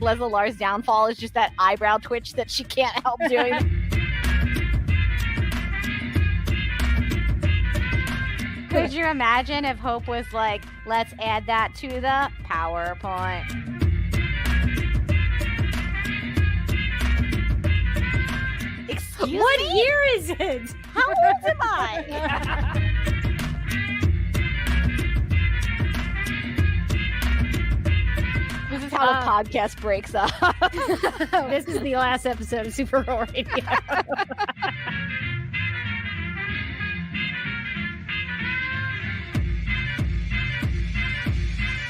Leslie Lar's downfall is just that eyebrow twitch that she can't help doing. Could you imagine if Hope was like, let's add that to the PowerPoint? Excuse what me? year is it? How old am I? This is how the podcast breaks up. This is the last episode of Supergirl Radio.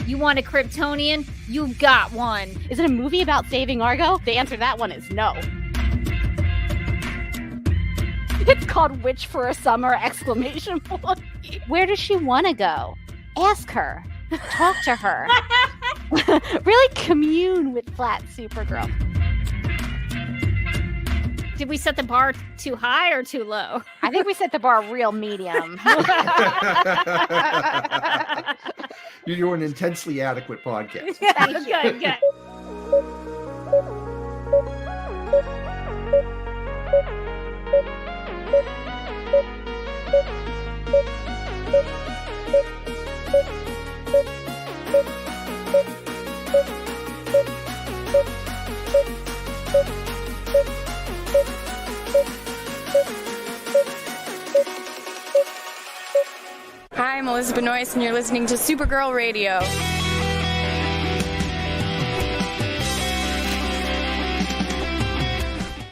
You want a Kryptonian? You got one. Is it a movie about saving Argo? The answer to that one is no. It's called Witch for a Summer! ! Where does she want to go? Ask her. Talk to her. Really commune with flat Supergirl. Did we set the bar too high or too low? I think we set the bar real medium. You're an intensely adequate podcast. Good, good. Hi, I'm Elizabeth Noyce, and you're listening to Supergirl Radio.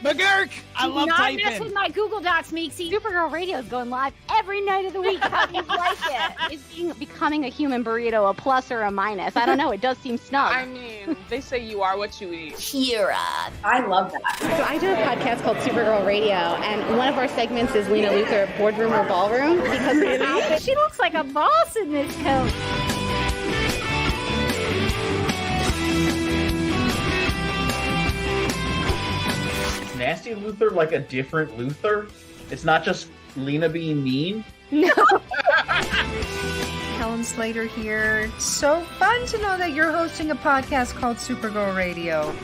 McGurk! I love Not typing. mess with my Google Docs, Meeksy. Supergirl Radio is going live every night of the week. How do you like it? Is becoming a human burrito a plus or a minus? I don't know. It does seem snug. I mean, they say you are what you eat. Kira. I love that. So I do a podcast called Supergirl Radio, and one of our segments is Lena Luthor Boardroom or Ballroom, because of her outfit. She looks like a boss in this coat. Is Nasty Luthor like a different Luthor? It's not just Lena being mean? No. Helen Slater here. So fun to know that you're hosting a podcast called Supergirl Radio.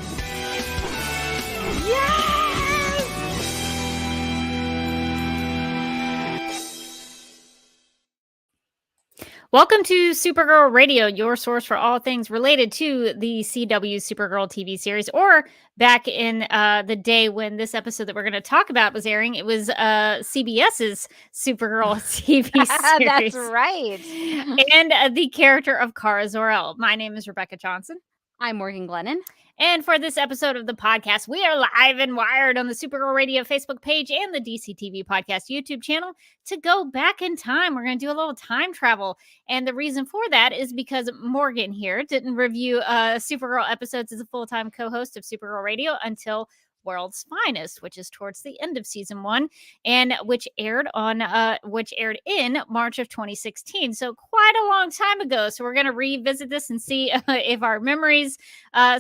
Welcome to Supergirl Radio, your source for all things related to the CW Supergirl TV series. Or back in the day when this episode that we're going to talk about was airing, it was CBS's Supergirl TV series. That's right. And the character of Kara Zor-el. My name is Rebecca Johnson. I'm Morgan Glennon. And for this episode of the podcast, we are live and wired on the Supergirl Radio Facebook page and the DCTV Podcast YouTube channel to go back in time. We're going to do a little time travel. And the reason for that is because Morgan here didn't review Supergirl episodes as a full-time co-host of Supergirl Radio until World's Finest, which is towards the end of season 1, and which aired in March of 2016. So quite a long time ago. So we're going to revisit this and see if our memories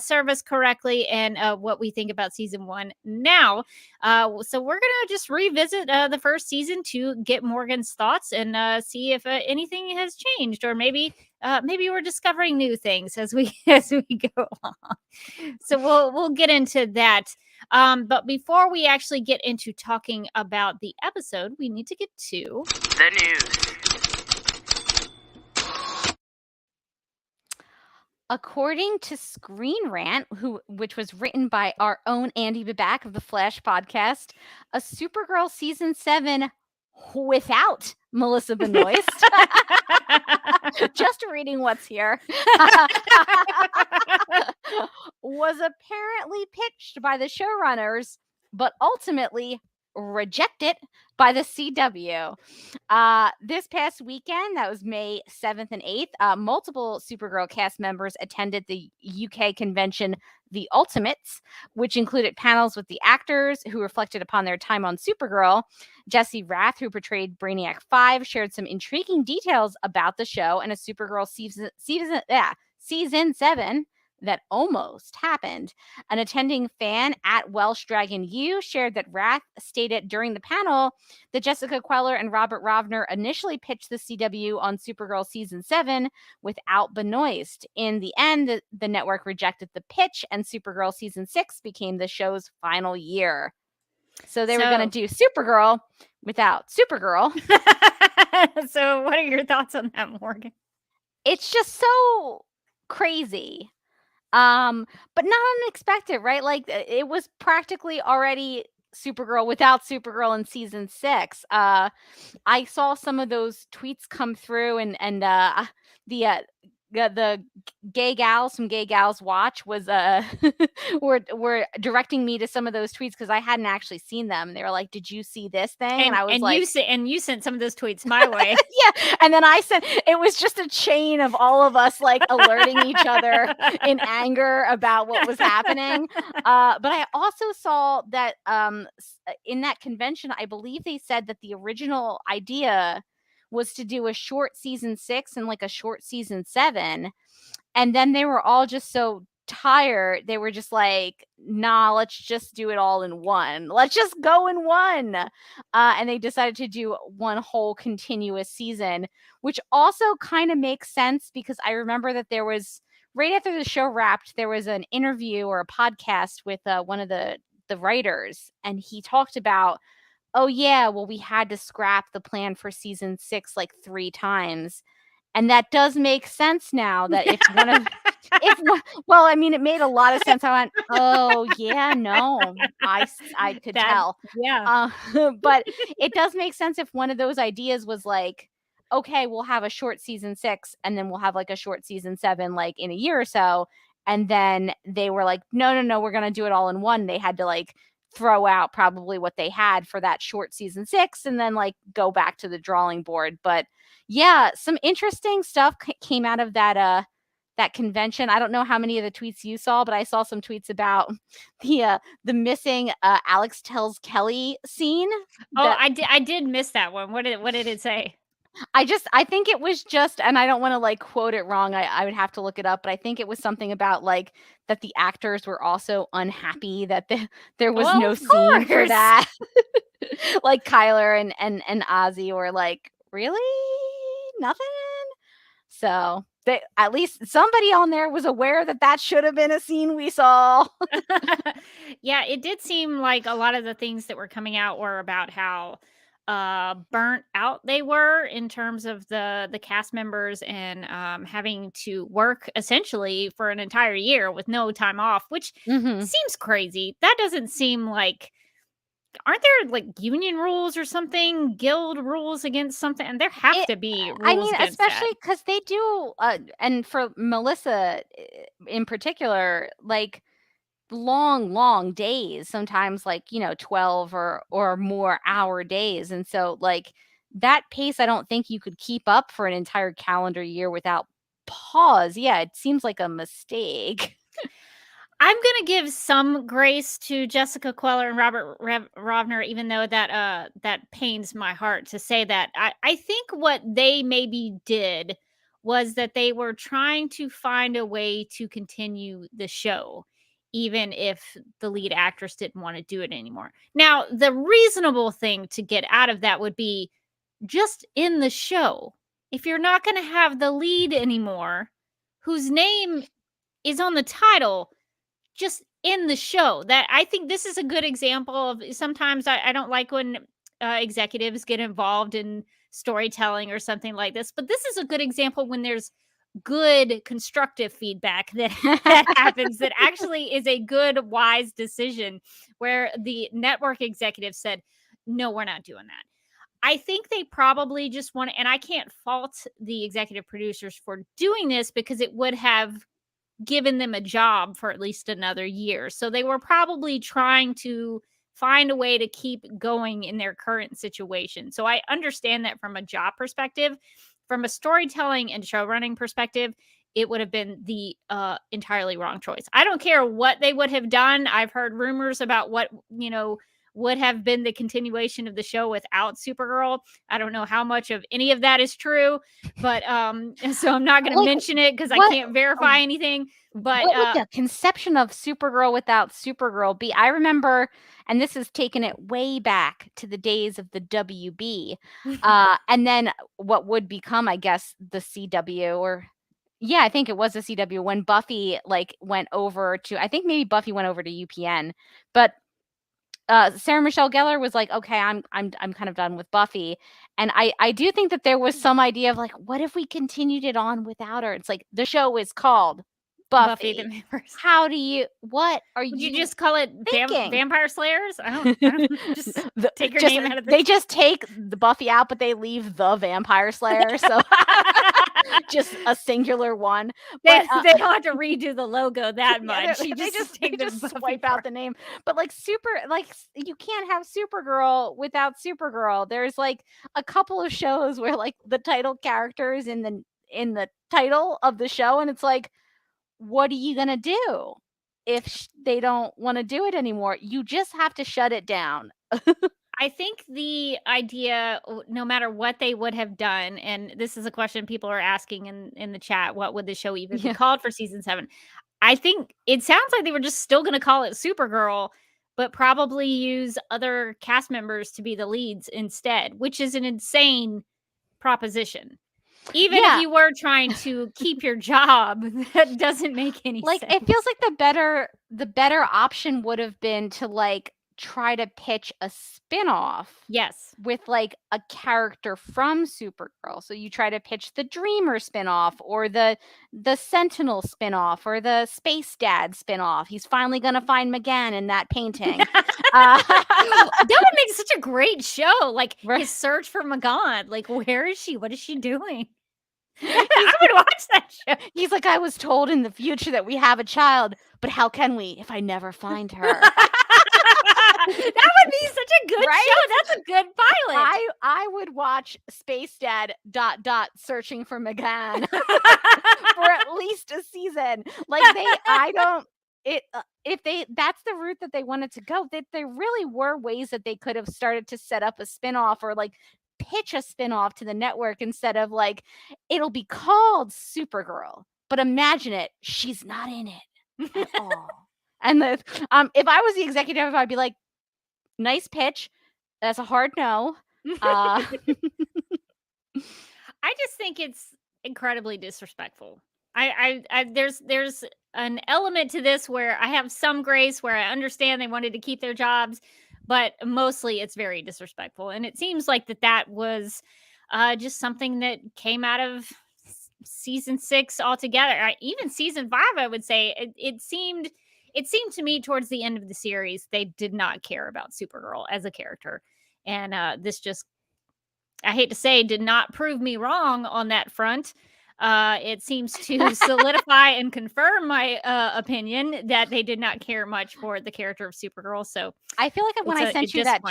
serve us correctly and what we think about season 1 now. So we're going to just revisit the first season to get Morgan's thoughts and see if anything has changed, or maybe we're discovering new things as we go along. So we'll get into that. But before we actually get into talking about the episode, we need to get to the news. According to Screen Rant, which was written by our own Andy Baback of the Flash podcast, a Supergirl season 7 without Melissa Benoist. Just reading what's here. Was apparently pitched by the showrunners, but ultimately rejected by the CW. This past weekend, that was May 7th and 8th, multiple Supergirl cast members attended the UK convention, The Ultimates, which included panels with the actors who reflected upon their time on Supergirl. Jesse Rath, who portrayed Brainiac 5, shared some intriguing details about the show and a Supergirl season 7 that almost happened. An attending fan at Welsh Dragon U shared that Rath stated during the panel that Jessica Queller and Robert Rovner initially pitched the CW on Supergirl season 7 without Benoist. In the end, the network rejected the pitch, and Supergirl season 6 became the show's final year. So they were going to do Supergirl without Supergirl. So what are your thoughts on that, Morgan? It's just so crazy. But not unexpected, right? Like, it was practically already Supergirl without Supergirl in season 6. I saw some of those tweets come through, and the gay gals from Gay Gals Watch was were directing me to some of those tweets because I hadn't actually seen them. They were like, "Did you see this thing?" And I was like, you sent some of those tweets my way. Yeah, and then I sent. It was just a chain of all of us like alerting each other in anger about what was happening. But I also saw that in that convention, I believe they said that the original idea was to do a short season 6 and like a short season 7. And then they were all just so tired. They were just like, nah, let's just do it all in one. Let's just go in one. And they decided to do one whole continuous season, which also kind of makes sense because I remember that there was, right after the show wrapped, there was an interview or a podcast with one of the writers. And he talked about, oh yeah, well, we had to scrap the plan for season 6 like 3 times. And that does make sense now that if one of, well, I mean, it made a lot of sense. I went, oh yeah, no, I could tell. Yeah. But it does make sense if one of those ideas was like, okay, we'll have a short season 6 and then we'll have like a short season 7, like in a year or so. And then they were like, no, we're going to do it all in one. They had to like throw out probably what they had for that short season 6 and then like go back to the drawing board. But yeah, some interesting stuff came out of that convention. I don't know how many of the tweets you saw, but I saw some tweets about the missing Alex Tells Kelly scene. I did miss that one. What did it say? I think it was just, and I don't want to like quote it wrong. I would have to look it up, but I think it was something about like that the actors were also unhappy that there was no scene for that. Like Kyler and Ozzy were like, really? Nothing? So they, at least somebody on there was aware that should have been a scene we saw. Yeah, it did seem like a lot of the things that were coming out were about how burnt out they were in terms of the cast members and having to work essentially for an entire year with no time off, which seems crazy. That doesn't seem like, aren't there like union rules or something, guild rules against something? And there have to be rules. I mean, especially because they do, and for Melissa in particular, like long days, sometimes like, 12 or more hour days. And so like that pace, I don't think you could keep up for an entire calendar year without pause. Yeah, it seems like a mistake. I'm going to give some grace to Jessica Queller and Robert Rovner, even though that pains my heart to say that. I think what they maybe did was that they were trying to find a way to continue the show, even if the lead actress didn't want to do it anymore. Now, the reasonable thing to get out of that would be just in the show. If you're not going to have the lead anymore, whose name is on the title, just in the show. That, I think this is a good example of, sometimes I don't like when executives get involved in storytelling or something like this, but this is a good example when there's good constructive feedback that happens that actually is a good, wise decision where the network executive said, no, we're not doing that. I think they probably just want to, and I can't fault the executive producers for doing this because it would have given them a job for at least another year. So they were probably trying to find a way to keep going in their current situation. So I understand that from a job perspective. From a storytelling and show running perspective, it would have been the entirely wrong choice. I don't care what they would have done. I've heard rumors about what would have been the continuation of the show without Supergirl. I don't know how much of any of that is true, but so I'm not going to mention it because I can't verify anything. But what would the conception of Supergirl without Supergirl be? I remember, and this is taking it way back to the days of the WB, and then what would become, I guess, the CW, or yeah, I think it was the CW when Buffy went over to, I think maybe Buffy went over to UPN, but Sarah Michelle Gellar was like, okay, I'm kind of done with Buffy. And I do think that there was some idea of like, what if we continued it on without her? It's like the show is called Buffy. the Vampire Slayer. How do you? What are Would you? you just call it Vampire Slayers? I don't just take your name out of They just take the Buffy out, but they leave the Vampire Slayer. So just a singular one. They But, don't have to redo the logo that much. They just swipe out the name. But you can't have Supergirl without Supergirl. There's like a couple of shows where like the title character is in the title of the show, and it's like, what are you gonna do if they don't want to do it anymore? You just have to shut it down. I think the idea, no matter what they would have done, and this is a question people are asking in the chat, what would the show even be called for season 7? I think it sounds like they were just still going to call it Supergirl, but probably use other cast members to be the leads instead, which is an insane proposition. Even if you were trying to keep your job, that doesn't make any sense. It feels like the better option would have been to like try to pitch a spin-off. Yes. With like a character from Supergirl. So you try to pitch the Dreamer spin-off or the Sentinel spin-off or the Space Dad spin-off. He's finally gonna find McGann in that painting. That would make such a great show. Like his search for McGann. Like, where is she? What is she doing? I would watch that show. He's like, I was told in the future that we have a child, but how can we if I never find her? That would be such a good show. That's a good pilot. I would watch Space Dad ... searching for McGann for at least a season. Like that's the route that they wanted to go. That there really were ways that they could have started to set up a spinoff or like pitch a spinoff to the network instead of like, it'll be called Supergirl, but imagine it, she's not in it at all. And if I was the executive, I'd be like, nice pitch. That's a hard no. I just think it's incredibly disrespectful. There's an element to this where I have some grace, where I understand they wanted to keep their jobs, but mostly it's very disrespectful. And it seems like that was just something that came out of season 6 altogether. Even season 5, I would say it seemed to me towards the end of the series, they did not care about Supergirl as a character. And this just, I hate to say, did not prove me wrong on that front. It seems to solidify and confirm my opinion that they did not care much for the character of Supergirl. So I feel like when I sent you that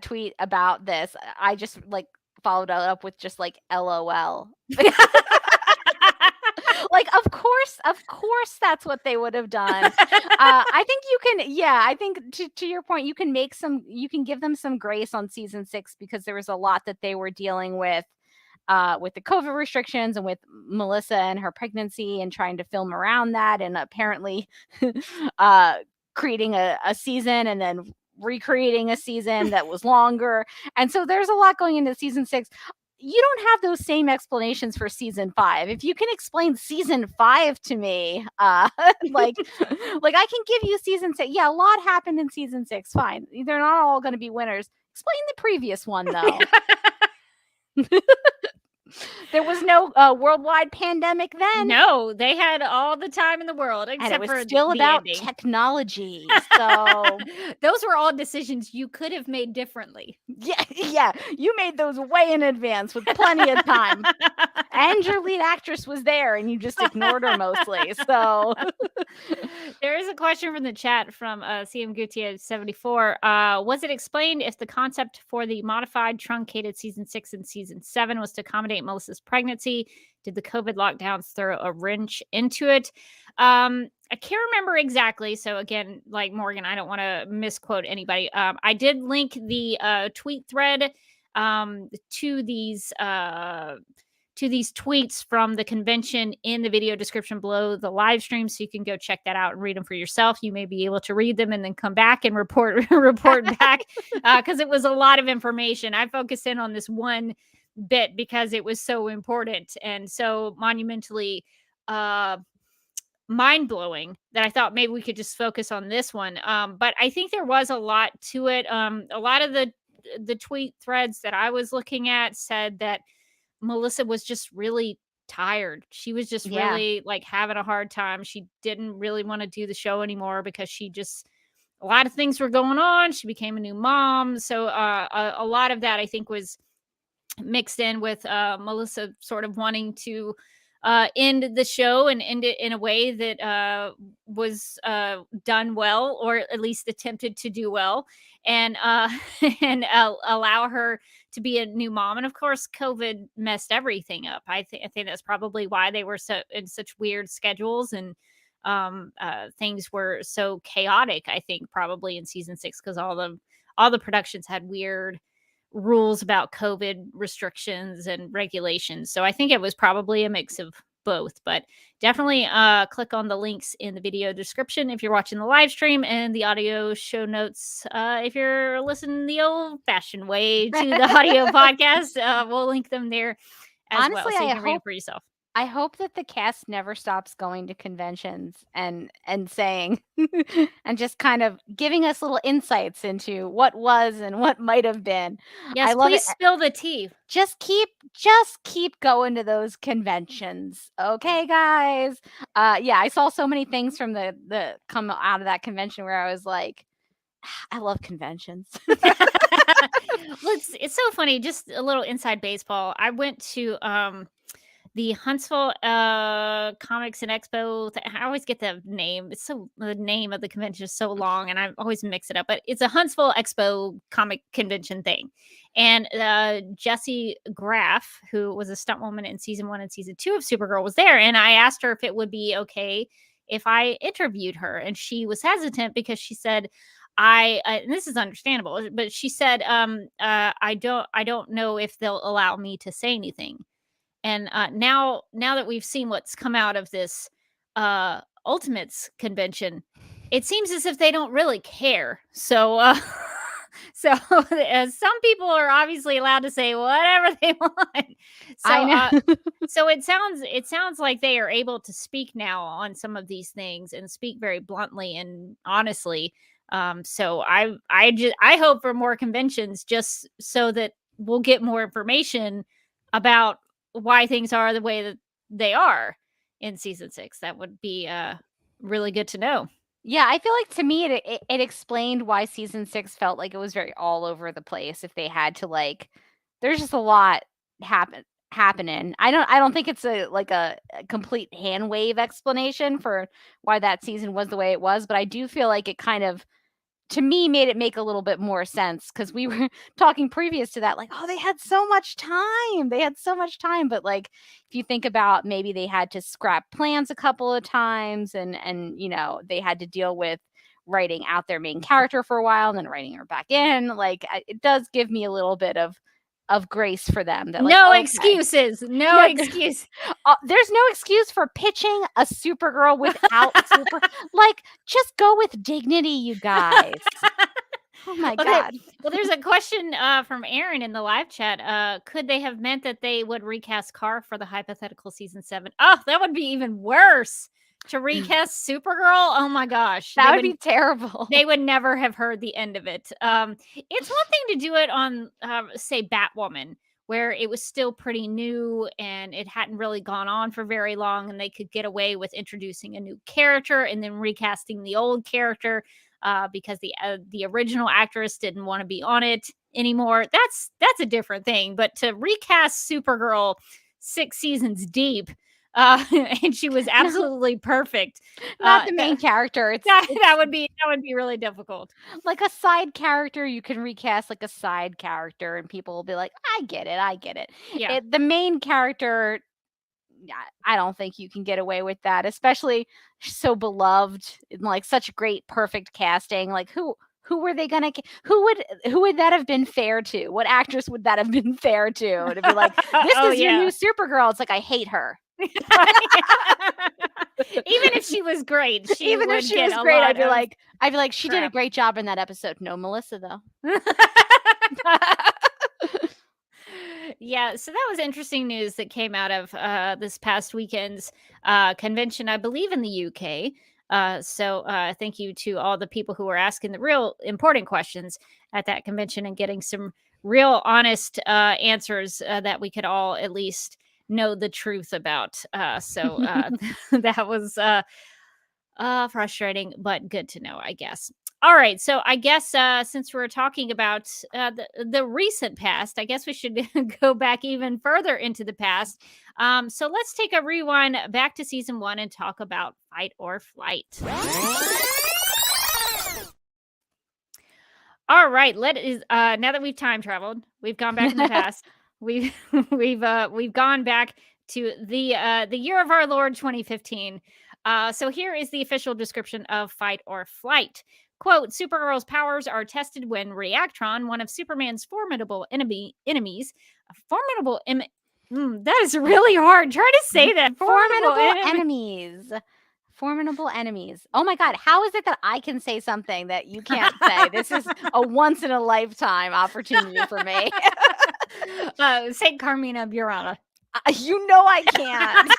tweet about this, I just like followed it up with just like LOL. Like, of course, that's what they would have done. I think you can, I think to your point, you can give them some grace on season 6 because there was a lot that they were dealing with the COVID restrictions and with Melissa and her pregnancy and trying to film around that, and apparently creating a season and then recreating a season that was longer. And so there's a lot going into season 6. You don't have those same explanations for season 5. If you can explain season 5 to me, like I can give you season 6. Yeah, a lot happened in season 6. Fine. They're not all going to be winners. Explain the previous one, though. There was no worldwide pandemic then. No, they had all the time in the world, except and it was for still about ending. Technology. So those were all decisions you could have made differently. Yeah, you made those way in advance with plenty of time. And your lead actress was there, and you just ignored her mostly. So there is a question from the chat from CM Gutierrez 74. Was it explained if the concept for the modified truncated season 6 and season 7 was to accommodate Melissa's pregnancy? did the COVID lockdowns throw a wrench into it? I can't remember exactly. So again, like Morgan, I don't want to misquote anybody. I did link the tweet thread to these tweets from the convention in the video description below the live stream, so you can go check that out and read them for yourself. You may be able to read them and then come back and report back, because it was a lot of information. I focused in on this one bit because it was so important and so monumentally mind-blowing that I thought maybe we could just focus on this one. But I think there was a lot to it. A lot of the tweet threads that I was looking at said that Melissa was just really tired. She was just really like having a hard time. She didn't really want to do the show anymore because a lot of things were going on. She became a new mom. So a lot of that I think was mixed in with Melissa sort of wanting to end the show and end it in a way that was done well, or at least attempted to do well, and and allow her to be a new mom. And of course, COVID messed everything up. I think that's probably why they were so in such weird schedules, and things were so chaotic. I think probably in season 6, because all the productions had weird rules about COVID restrictions and regulations. So I think it was probably a mix of both, but definitely click on the links in the video description if you're watching the live stream, and the audio show notes if you're listening the old-fashioned way to the audio podcast. We'll link them there as Honestly, well, so you can read it for yourself. I hope that the cast never stops going to conventions and saying and just kind of giving us little insights into what was and what might have been. Yes, I love please it. spill the tea. Just keep going to those conventions. Okay, guys. Yeah, I saw so many things from the come out of that convention where I was like, I love conventions. Well, it's so funny. Just a little inside baseball. I went to the Huntsville Comics and Expo. I always get the name. The name of the convention is so long, and I always mix it up. But it's a Huntsville Expo comic convention thing. And Jessie Graff, who was a stunt woman in season 1 and season 2 of Supergirl, was there. And I asked her if it would be okay if I interviewed her, and she was hesitant because she said, and this is understandable, but she said, I don't know if they'll allow me to say anything. And now that we've seen what's come out of this Ultimates convention, it seems as if they don't really care. So some people are obviously allowed to say whatever they want. So, I know. So it sounds like they are able to speak now on some of these things and speak very bluntly and honestly. So I hope for more conventions, just so that we'll get more information about why things are the way that they are in season 6. That would be really good to know. Yeah, I feel like to me it explained why season 6 felt like it was very all over the place. If they had to there's just a lot happening. I don't think it's a complete hand wave explanation for why that season was the way it was, but I do feel like it kind of, to me, made it make a little bit more sense, because we were talking previous to that, they had so much time. But if you think about, maybe they had to scrap plans a couple of times, and they had to deal with writing out their main character for a while and then writing her back in. It does give me a little bit of grace for them. That excuses. No excuse. There's no excuse for pitching a Supergirl without just go with dignity, you guys. Oh my God. Well, there's a question from Aaron in the live chat. Could they have meant that they would recast Carr for the hypothetical season 7? Oh, that would be even worse. To recast Supergirl? Oh my gosh. That would be terrible. They would never have heard the end of it. It's one thing to do it on, say, Batwoman, where it was still pretty new and it hadn't really gone on for very long, and they could get away with introducing a new character and then recasting the old character because the original actress didn't want to be on it anymore. That's a different thing. But to recast Supergirl 6 seasons deep, and she was absolutely perfect. Not the main character. That would be really difficult. Like a side character, you can recast a side character, and people will be like, I get it. Yeah. The main character, I don't think you can get away with that, especially so beloved and like such great, perfect casting. Like who were they gonna? Who would that have been fair to? What actress would that have been fair to? To be like, this is your new Supergirl. It's like, I hate her. Even if she was great, I'd be like, she did a great job in that episode. No, Melissa though. Yeah, so that was interesting news that came out of this past weekend's convention, I believe, in the UK. So thank you to all the people who were asking the real important questions at that convention and getting some real honest answers that we could all at least know the truth about. So that was frustrating, but good to know, I guess. All right. So I guess since we're talking about the recent past, I guess we should go back even further into the past. So let's take a rewind back to season 1 and talk about Fight or Flight. All right. Now that we've time traveled, we've gone back in the past. We've gone back to the year of our Lord 2015. So here is the official description of Fight or Flight. Quote, Supergirl's powers are tested when Reactron, one of Superman's formidable enemies, that is really hard. Try to say that. Formidable enemies. Oh my God. How is it that I can say something that you can't say? This is a once in a lifetime opportunity for me. Say Carmina Burana. You know I can't.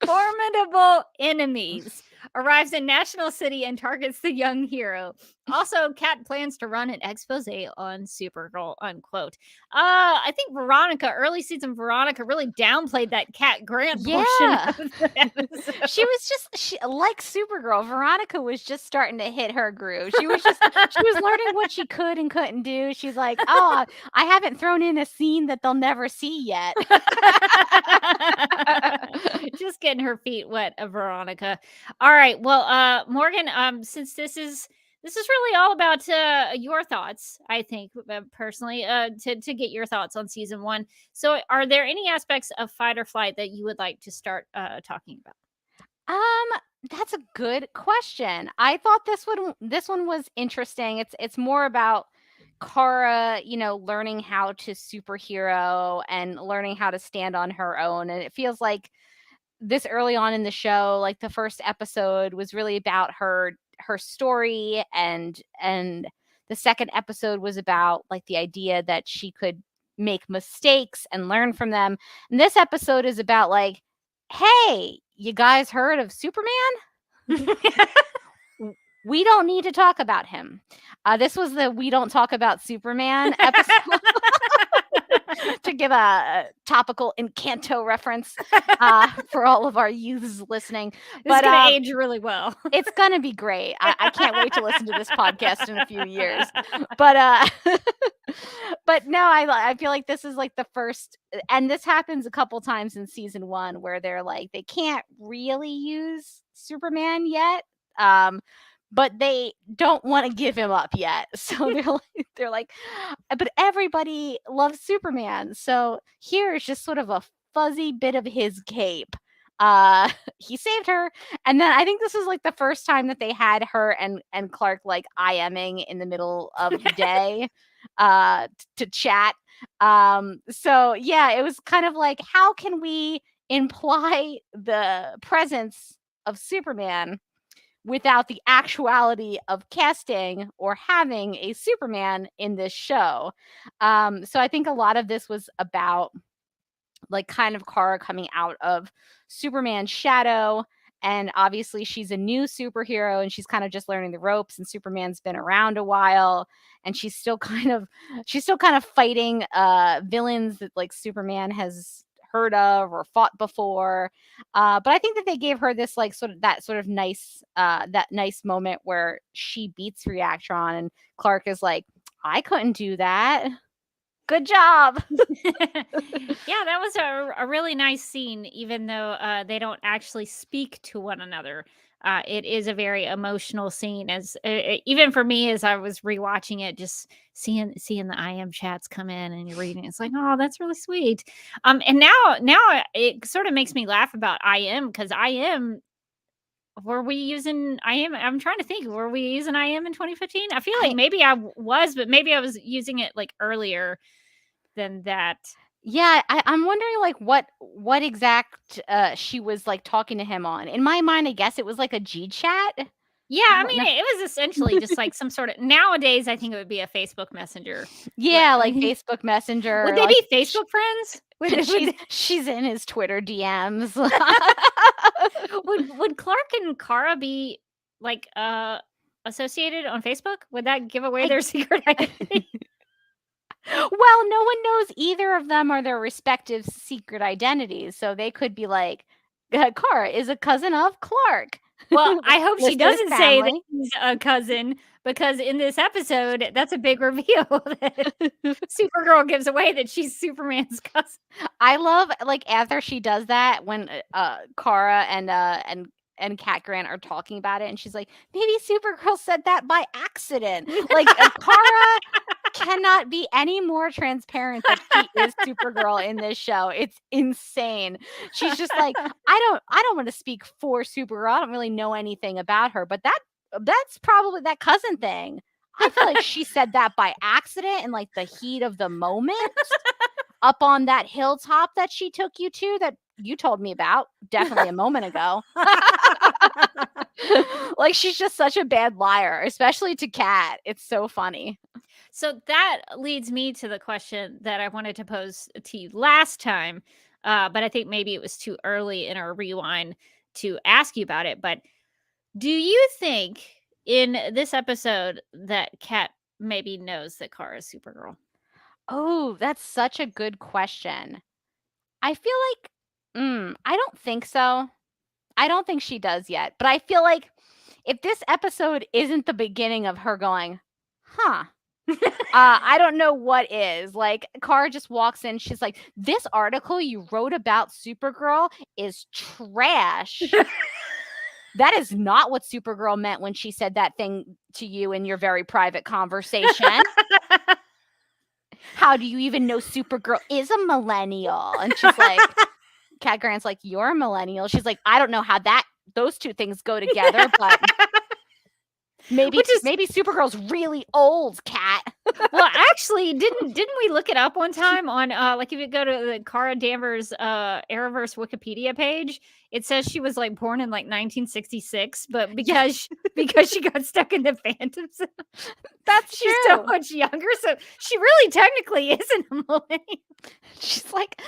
Formidable enemies. Arrives in National City and targets the young hero. Also, Kat plans to run an expose on Supergirl, unquote. I think early season Veronica really downplayed that Kat Grant portion of the episode. She like Supergirl, Veronica was just starting to hit her groove. She was learning what she could and couldn't do. She's like, oh, I haven't thrown in a scene that they'll never see yet. Just getting her feet wet, Veronica. All right. Well, Morgan, since this is really all about your thoughts, I think, personally, to get your thoughts on season 1. So are there any aspects of Fight or Flight that you would like to start talking about? That's a good question. I thought this one was interesting. It's more about Kara, learning how to superhero and learning how to stand on her own. And it feels like this early on in the show, like the first episode was really about her story, and the second episode was about like the idea that she could make mistakes and learn from them. And this episode is about like, hey, you guys heard of Superman? We don't need to talk about him. This was the We Don't Talk About Superman episode. To give a topical Encanto reference for all of our youths listeing. It's going to age really well. It's going to be great. I can't wait to listen to this podcast in a few years. But no, I feel like this is like the first, and this happens a couple times in season 1 where they're like, they can't really use Superman yet. But they don't want to give him up yet. So they're like, but everybody loves Superman. So here is just sort of a fuzzy bit of his cape. He saved her. And then I think this is like the first time that they had her and Clark like IMing in the middle of the day to chat. So yeah, it was kind of like, how can we imply the presence of Superman without the actuality of casting or having a Superman in this show? So I think a lot of this was about like kind of Kara coming out of Superman's shadow. And obviously she's a new superhero and she's kind of just learning the ropes, and Superman's been around a while, and she's still kind of fighting villains that like Superman has heard of or fought before. But I think that they gave her this like sort of nice moment where she beats Reactron and Clark is like, I couldn't do that. Good job. Yeah, that was a really nice scene, even though they don't actually speak to one another. It is a very emotional scene, as even for me, as I was rewatching it, just seeing the IM chats come in and you're reading, it's like, oh, that's really sweet. And now it sort of makes me laugh about IM, because IM. Were we using IM? I'm trying to think. Were we using IM in 2015? I feel like maybe I was, but maybe I was using it like earlier than that. Yeah, I'm wondering like what exact she was like talking to him on. In my mind, I guess it was like a G chat. Yeah, I mean, it was essentially just like some sort of, nowadays, I think it would be a Facebook Messenger. Yeah, like Facebook Messenger. Would they like, be Facebook friends? She's in his Twitter DMs. Would Clark and Kara be like associated on Facebook? Would that give away their secret identity? Well, no one knows either of them or their respective secret identities, so they could be like, Kara is a cousin of Clark. Well, I hope she Listed as doesn't say that family. he's a cousin, because in this episode, that's a big reveal that Supergirl gives away that she's Superman's cousin. I love like after she does that, when Kara and Cat Grant are talking about it, and she's like, maybe Supergirl said that by accident. Like Kara cannot be any more transparent that she is Supergirl in this show. It's insane. She's just like, I don't want to speak for Supergirl. I don't really know anything about her, but that's probably that cousin thing. I feel like she said that by accident in like the heat of the moment up on that hilltop that she took you to, that you told me about definitely a moment ago. Like, she's just such a bad liar, especially to Kat. It's so funny. So that leads me to the question that I wanted to pose to you last time, but I think maybe it was too early in our rewind to ask you about it. But do you think in this episode that Kat maybe knows that Kara is Supergirl? Oh, that's such a good question. I feel like, I don't think so. I don't think she does yet. But I feel like if this episode isn't the beginning of her going, huh, I don't know what is. Like, Kara just walks in. She's like, this article you wrote about Supergirl is trash. That is not what Supergirl meant when she said that thing to you in your very private conversation. How do you even know Supergirl is a millennial? And she's like, Cat Grant's like, you're a millennial. She's like, I don't know how those two things go together, but maybe Supergirl's really old, Cat. Well, actually, didn't we look it up one time on like if you go to the Kara Danvers Arrowverse Wikipedia page, it says she was like born in like 1966, but because she got stuck in the Phantom Zone, she's so much younger. So she really technically isn't a millennial. She's like,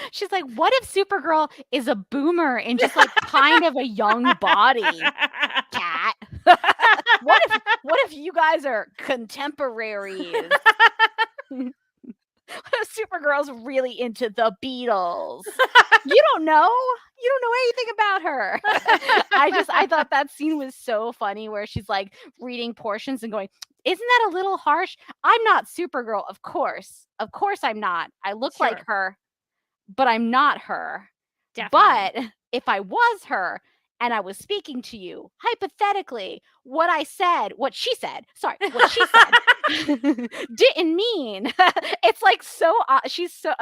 what if Supergirl is a boomer in just like kind of a young body, Cat? What if you guys are contemporaries? What if Supergirl's really into the Beatles? You don't know anything about her. I thought that scene was so funny, where she's like reading portions and going, isn't that a little harsh? I'm not Supergirl, of course I'm not. I look like her, but I'm not her. Definitely. But if I was her and I was speaking to you hypothetically, what she said didn't mean. It's like so she's so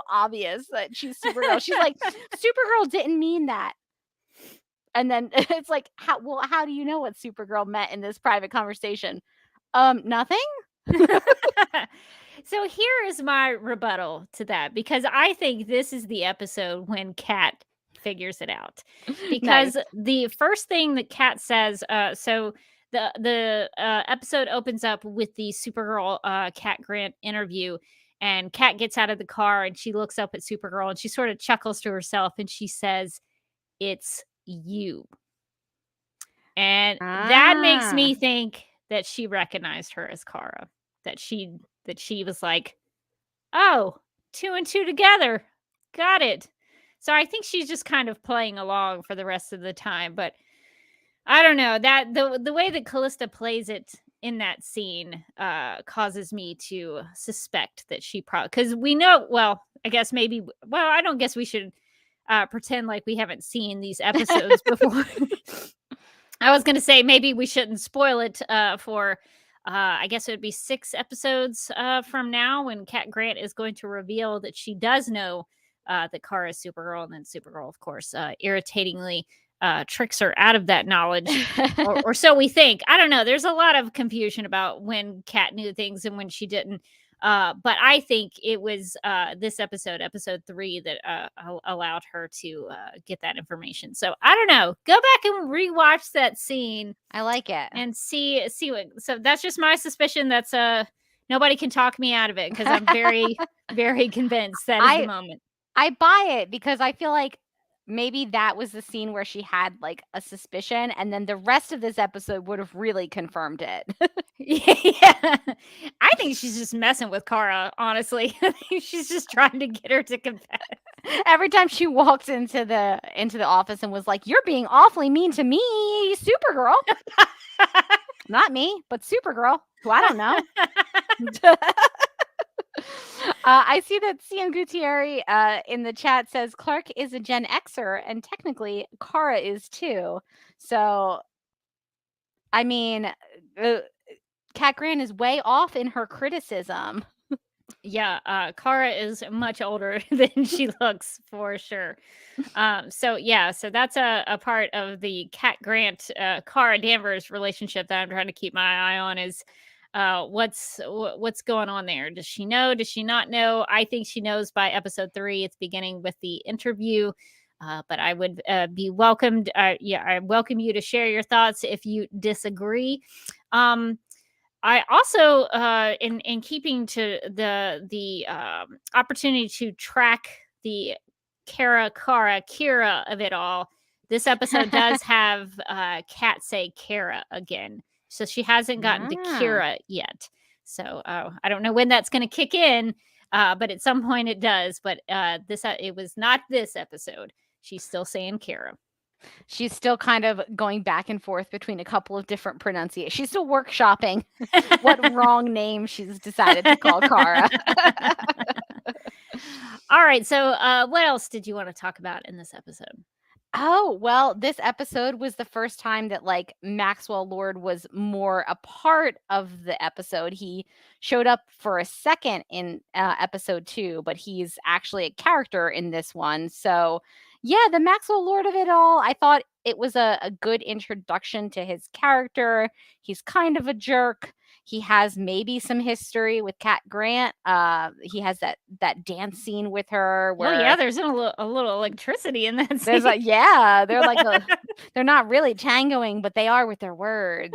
obvious that she's Supergirl. She's like, Supergirl didn't mean that. And then it's like, how do you know what Supergirl meant in this private conversation? Nothing. So here is my rebuttal to that, because I think this is the episode when Kat figures it out. Because the first thing that Kat says, so the episode opens up with the Supergirl Cat Grant interview, and Kat gets out of the car and she looks up at Supergirl and she sort of chuckles to herself and she says, "It's you." And that makes me think that she recognized her as Kara. That she was like, oh, 2 and 2 together. Got it. So I think she's just kind of playing along for the rest of the time. But I don't know, that the way that Callista plays it in that scene causes me to suspect that she probably, because we know, well, I guess maybe, well, I don't guess we should pretend like we haven't seen these episodes before. I was going to say maybe we shouldn't spoil it for, I guess it would be 6 episodes from now, when Cat Grant is going to reveal that she does know that Kara is Supergirl, and then Supergirl, of course, irritatingly tricks her out of that knowledge, or so we think. I don't know. There's a lot of confusion about when Kat knew things and when she didn't. But I think it was this episode 3, that allowed her to get that information. So I don't know. Go back and rewatch that scene. I like it. And see what. So that's just my suspicion. That's nobody can talk me out of it, because I'm very, very convinced that is the moment. I buy it, because I feel like maybe that was the scene where she had like a suspicion, and then the rest of this episode would have really confirmed it. Yeah. I think she's just messing with Kara, honestly. I think she's just trying to get her to confess. Every time she walks into the office and was like, "You're being awfully mean to me, Supergirl." Not me, but Supergirl, who I don't know. I see that CM Gutierrez in the chat says Clark is a Gen Xer, and technically Kara is too. So, I mean, Cat Grant is way off in her criticism. Yeah, Kara is much older than she looks, for sure. So that's a part of the Cat Grant Kara Danvers relationship that I'm trying to keep my eye on, is what's going on there. Does she know? Does she not know? I think she knows by episode 3. It's beginning with the interview. But I would be welcomed. I welcome you to share your thoughts if you disagree. I also, in keeping to the opportunity to track the Kira of it all, this episode does have Kat say Kara again. So she hasn't gotten to Kira yet. So I don't know when that's going to kick in, but at some point it does. But it was not this episode. She's still saying Kara. She's still kind of going back and forth between a couple of different pronunciations. She's still workshopping what wrong name she's decided to call Kara. All right. So what else did you want to talk about in this episode? Oh, well, this episode was the first time that like Maxwell Lord was more a part of the episode. He showed up for a second in episode 2, but he's actually a character in this one. So yeah, the Maxwell Lord of it all, I thought it was a good introduction to his character. He's kind of a jerk. He has maybe some history with Cat Grant. He has that dance scene with her. Where there's a little electricity in that scene. There's they're like they're not really tangoing, but they are with their words.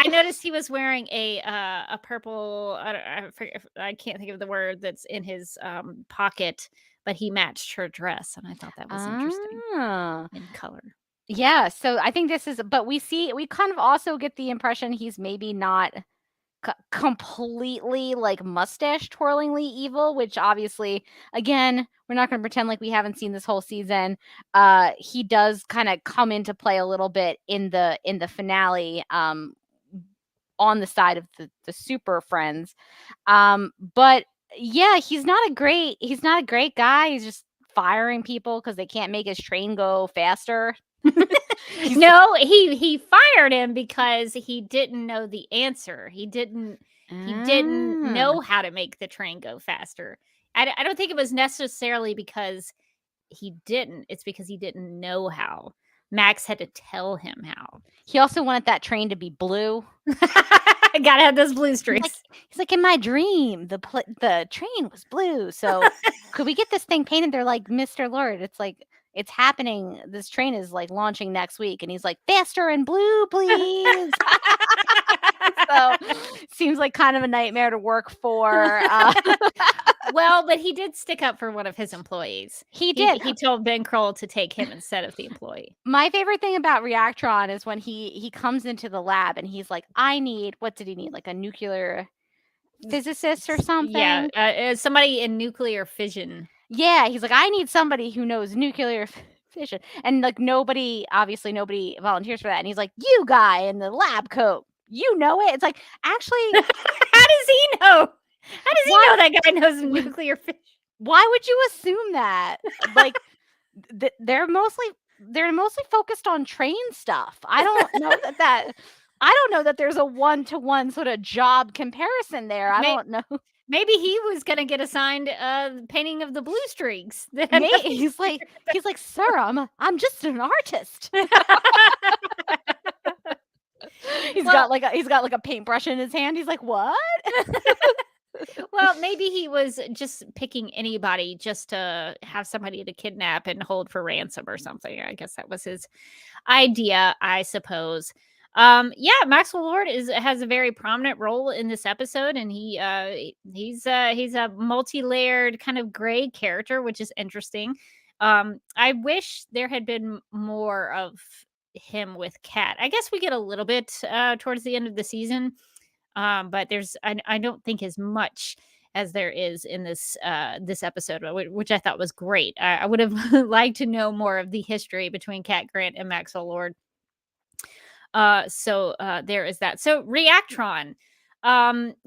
I noticed he was wearing a purple. I can't think of the word that's in his pocket, but he matched her dress, and I thought that was interesting in color. Yeah, so I think this is, but we kind of also get the impression he's maybe not completely like mustache twirlingly evil, which obviously, again, we're not going to pretend like we haven't seen this whole season. He does kind of come into play a little bit in the finale, on the side of the Super Friends. But yeah, he's not a great guy. He's just firing people because they can't make his train go faster. No, he fired him because he didn't know the answer. He didn't know how to make the train go faster. I don't think it was necessarily because he didn't. It's because he didn't know how. Max had to tell him how. He also wanted that train to be blue. I gotta have those blue streaks. He's like, in my dream, the train was blue. So could we get this thing painted? They're like, Mr. Lord, it's like, it's happening. This train is like launching next week. And he's like, faster and blue, please. So seems like kind of a nightmare to work for. Well, but he did stick up for one of his employees. He did. He told Ben Kroll to take him instead of the employee. My favorite thing about Reactron is when he comes into the lab and he's like, I need, what did he need? Like a nuclear physicist or something? Yeah, somebody in nuclear fission. Yeah, he's like, I need somebody who knows nuclear efficient. And like nobody volunteers for that. And he's like, you guy in the lab coat, you know it. It's like, actually, How does he know? How does he know that guy knows nuclear fission? Why would you assume that? Like, they're mostly focused on train stuff. I don't know that there's a one-to-one sort of job comparison there. I don't know. Maybe he was gonna get assigned painting of the blue streaks. He's like, sir, I'm just an artist. He's got like a paintbrush in his hand. He's like, what? Well, maybe he was just picking anybody just to have somebody to kidnap and hold for ransom or something. I guess that was his idea, I suppose. Maxwell Lord has a very prominent role in this episode, and he's a multi-layered kind of gray character, which is interesting. I wish there had been more of him with Kat. I guess we get a little bit towards the end of the season. But I don't think as much as there is in this episode, which I thought was great. I would have liked to know more of the history between Cat Grant and Maxwell Lord. So there is that. So Reactron.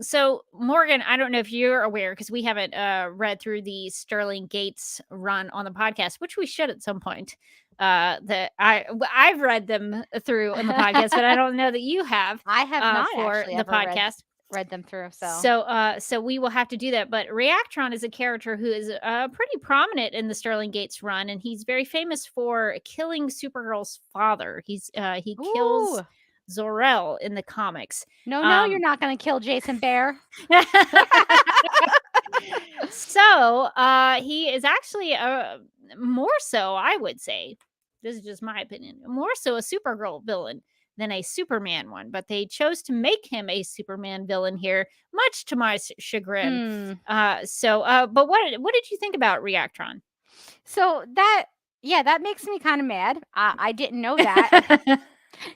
So Morgan, I don't know if you're aware, because we haven't read through the Sterling Gates run on the podcast, which we should at some point. That I've read them through on the podcast, but I don't know that you have. I have not for actually the podcast. Read them through. So we will have to do that. But Reactron is a character who is pretty prominent in the Sterling Gates run, and he's very famous for killing Supergirl's father. He kills Zor-El in the comics. No, you're not going to kill Jason Bear. So he is actually more so, I would say, this is just my opinion, more so a Supergirl villain than a Superman one. But they chose to make him a Superman villain here, much to my chagrin. But what did you think about Reactron? So that makes me kind of mad. I didn't know that.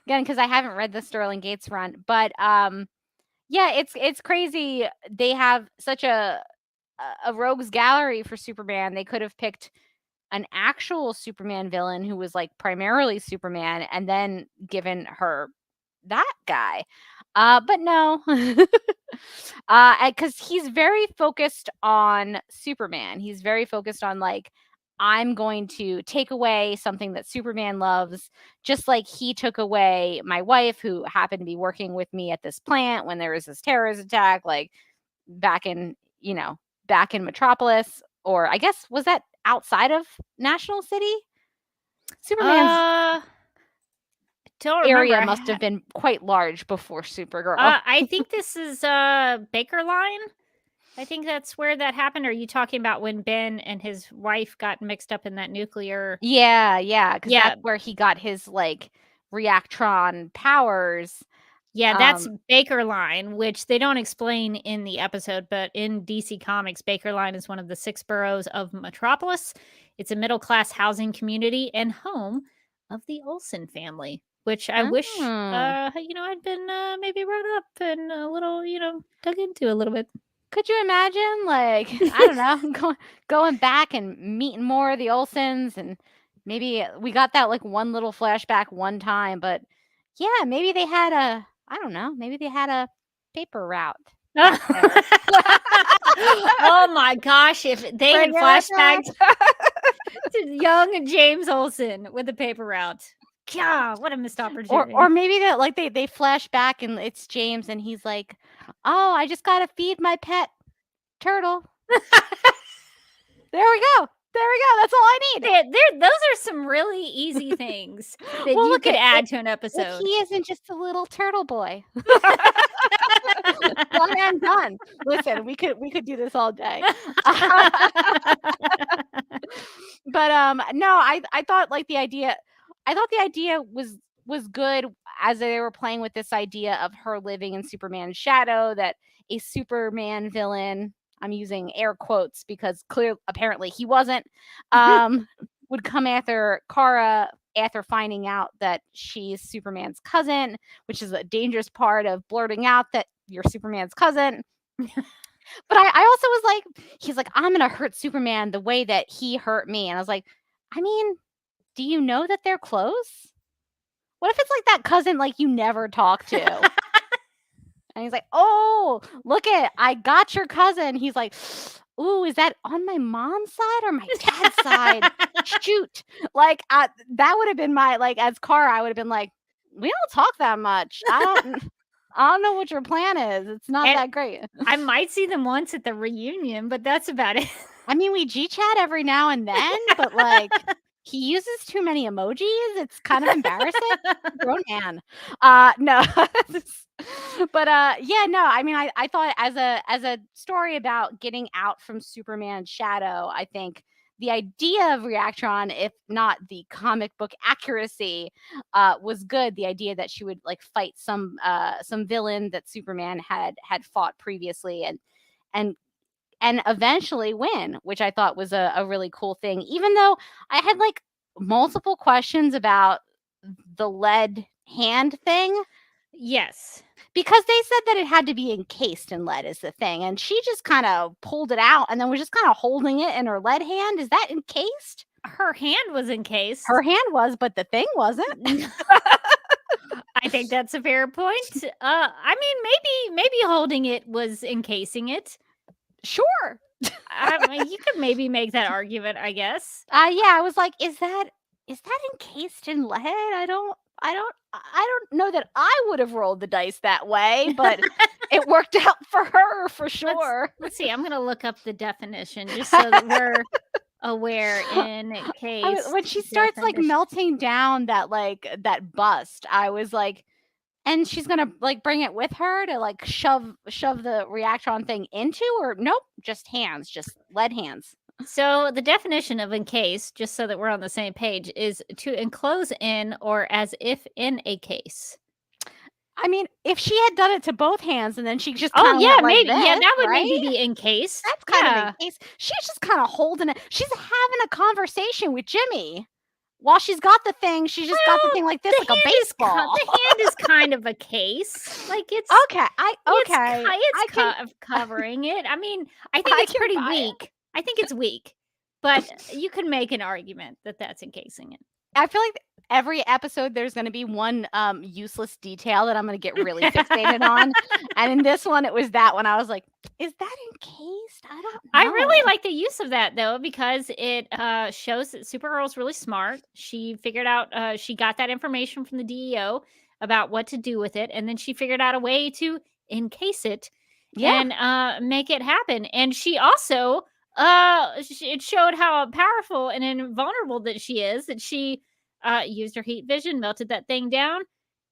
Again, because I haven't read the Sterling Gates run, but it's crazy. They have such a rogues gallery for Superman. They could have picked an actual Superman villain who was like primarily Superman, and then given her that guy. But no, because he's very focused on Superman. He's very focused on like, I'm going to take away something that Superman loves, just like he took away my wife, who happened to be working with me at this plant when there was this terrorist attack, like back in Metropolis, or I guess, was that outside of National City? Superman's area must have been quite large before Supergirl. I think this is Baker Line. I think that's where that happened. Are you talking about when Ben and his wife got mixed up in that nuclear? Yeah. Because that's where he got his like Reactron powers. Yeah, that's Baker Line, which they don't explain in the episode, but in DC Comics, Baker Line is one of the 6 boroughs of Metropolis. It's a middle-class housing community and home of the Olsen family, which I wish, I'd been maybe brought up and a little, dug into a little bit. Could you imagine, like, I don't know, going back and meeting more of the Olsens, and maybe we got that like one little flashback one time, but yeah, maybe they had a paper route. Oh my gosh, if they had flashbacks to young James Olsen with a paper route. God, what a missed opportunity. Or maybe that like they flash back and it's James and he's like, oh, I just gotta feed my pet turtle. There we go. That's all I need. Those are some really easy things that you could add to an episode. He isn't just a little turtle boy. One and done. Listen, we could do this all day. But no, I thought like the idea was good as they were playing with this idea of her living in Superman's shadow, that a Superman villain, I'm using air quotes because apparently he wasn't, would come after Kara after finding out that she's Superman's cousin, which is a dangerous part of blurting out that you're Superman's cousin. But I also was like, he's like, I'm going to hurt Superman the way that he hurt me. And I was like, I mean, do you know that they're close? What if it's like that cousin like you never talk to? And he's like, oh, look I got your cousin. He's like, ooh, is that on my mom's side or my dad's side? Shoot. Like, that would have been my, like, as Cara, I would have been like, we don't talk that much. I don't know what your plan is. It's not that great. I might see them once at the reunion, but that's about it. I mean, we G-chat every now and then, but like, he uses too many emojis. It's kind of embarrassing. Grown man. No. But yeah, no, I mean, I thought as a story about getting out from Superman's shadow, I think the idea of Reactron, if not the comic book accuracy, was good. The idea that she would like fight some villain that Superman had fought previously and eventually win, which I thought was a really cool thing. Even though I had like multiple questions about the lead hand thing. Yes. Because they said that it had to be encased in lead is the thing. And she just kind of pulled it out and then was just kind of holding it in her lead hand. Is that encased? Her hand was encased. Her hand was, but the thing wasn't. I think that's a fair point. I mean, maybe holding it was encasing it. Sure. I mean, you could maybe make that argument, I guess. Yeah, I was like, is that encased in lead? I don't know that I would have rolled the dice that way, but it worked out for her for sure. Let's see. I'm going to look up the definition just so that we're aware in case. When she starts like melting down that bust, I was like, and she's gonna like bring it with her to like shove the Reactron thing into, or nope, just hands, just lead hands. So the definition of encase, just so that we're on the same page, is to enclose in or as if in a case. I mean, if she had done it to both hands and then she just maybe this, that would right? maybe be encased. That's kind of encased. She's just kind of holding it. She's having a conversation with Jimmy. While she's got the thing, she's just got the thing like this, like a baseball. The hand is kind of a case. Like it's okay. It's covering it. I mean, I think it's pretty weak. I think it's weak, but you can make an argument that that's encasing it. I feel like every episode there's going to be one useless detail that I'm going to get really fixated on, and in this one it was that one. I was like, "Is that encased?" I don't know. I really like the use of that though, because it shows that Supergirl's really smart. She figured out she got that information from the DEO about what to do with it, and then she figured out a way to encase it and make it happen. And she also it showed how powerful and invulnerable that she is, that she used her heat vision, melted that thing down,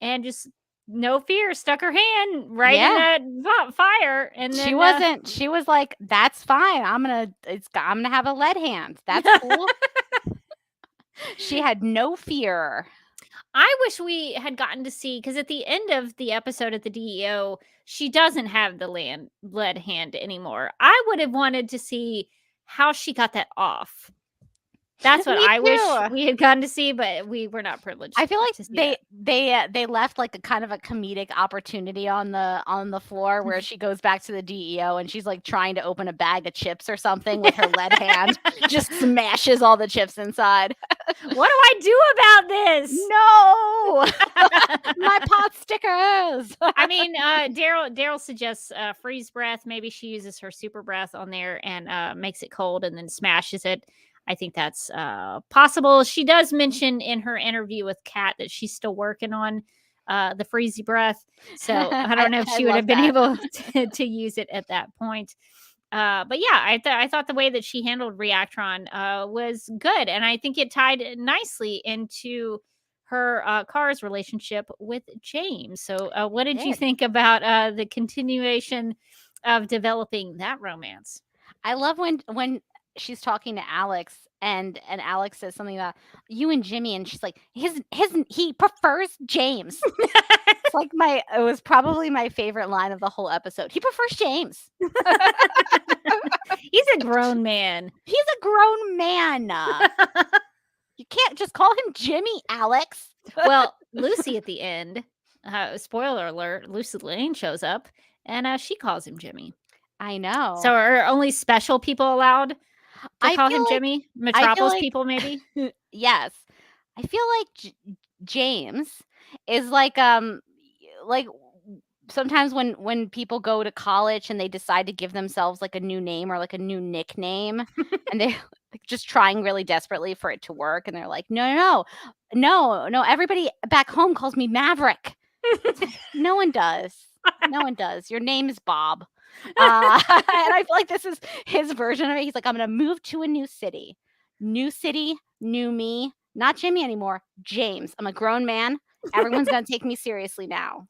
and just no fear stuck her hand right in that fire. And then she was like, that's fine, I'm gonna have a lead hand, that's cool. She had no fear. I wish we had gotten to see, because at the end of the episode at the DEO, she doesn't have the lead hand anymore. I would have wanted to see how she got that off. That's what I wish we had gotten to see, but we were not privileged. I feel like they left like a kind of a comedic opportunity on the floor where she goes back to the DEO and she's like trying to open a bag of chips or something with her lead hand, just smashes all the chips inside. What do I do about this? No, my pot stickers. I mean, Daryl suggests freeze breath. Maybe she uses her super breath on there and makes it cold and then smashes it. I think that's possible. She does mention in her interview with Kat that she's still working on the freezy breath. So I don't know if she would have been able to use it at that point. But yeah, I thought the way that she handled Reactron was good. And I think it tied nicely into her Kara's relationship with James. So what did you think about the continuation of developing that romance? I love when she's talking to Alex and Alex says something about you and Jimmy, and she's like, he prefers James. It's like it was probably my favorite line of the whole episode. He prefers James. He's a grown man. He's a grown man. You can't just call him Jimmy, Alex. Well, Lucy at the end, spoiler alert, Lucy Lane shows up and she calls him Jimmy. I know. So are only special people allowed to call him Jimmy? Metropolis like, people, maybe? Yes. I feel like James is like sometimes when people go to college and they decide to give themselves like a new name or like a new nickname and they like just trying really desperately for it to work and they're like, no, everybody back home calls me Maverick. No one does. No one does. Your name is Bob. And I feel like this is his version of it. He's like, I'm going to move to a new city, new me, not Jimmy anymore, James. I'm a grown man. Everyone's going to take me seriously now.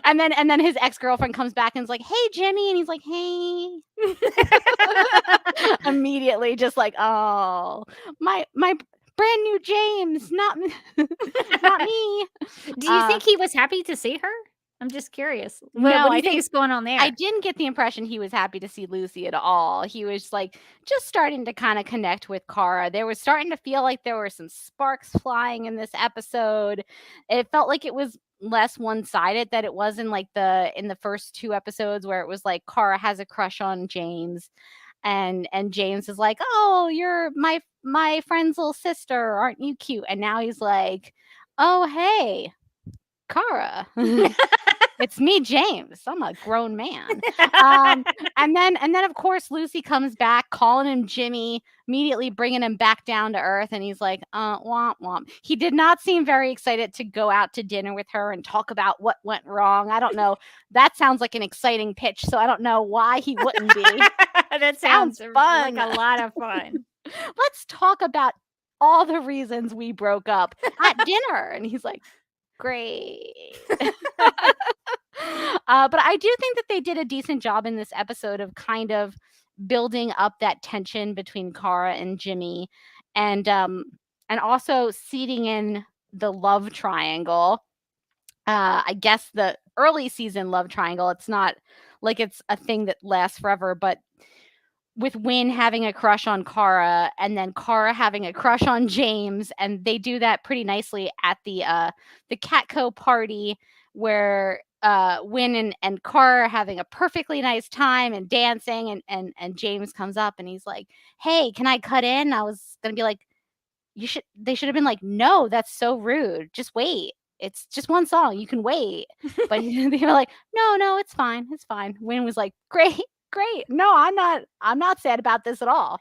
and then his ex-girlfriend comes back and is like, hey, Jimmy. And he's like, hey. Immediately just like, oh, my brand new James, not me. Do you think he was happy to see her? I'm just curious. What do you think is going on there? I didn't get the impression he was happy to see Lucy at all. He was like just starting to kind of connect with Kara. There was starting to feel like there were some sparks flying in this episode. It felt like it was less one-sided that it was in the first 2 episodes where it was like Kara has a crush on James. And James is like, oh, you're my friend's little sister. Aren't you cute? And now he's like, oh, hey, Kara. It's me, James. I'm a grown man. And then of course Lucy comes back calling him Jimmy, immediately bringing him back down to earth. And he's like, womp womp. He did not seem very excited to go out to dinner with her and talk about what went wrong. I don't know. That sounds like an exciting pitch. So I don't know why he wouldn't be. That sounds fun. like a lot of fun. Let's talk about all the reasons we broke up at dinner. And he's like, great. But I do think that they did a decent job in this episode of kind of building up that tension between Kara and Jimmy, and also seeding in the love triangle. I guess the early season love triangle. It's not like it's a thing that lasts forever, but with Wynn having a crush on Kara and then Kara having a crush on James, and they do that pretty nicely at the Catco party where Wynn and Kara are having a perfectly nice time and dancing, and James comes up and he's like, hey, can I cut in? I was gonna be like, they should have been like, no, that's so rude. Just wait. It's just one song. You can wait. But they were like, no, it's fine. It's fine. Wynn was like, great. No, I'm not sad about this at all.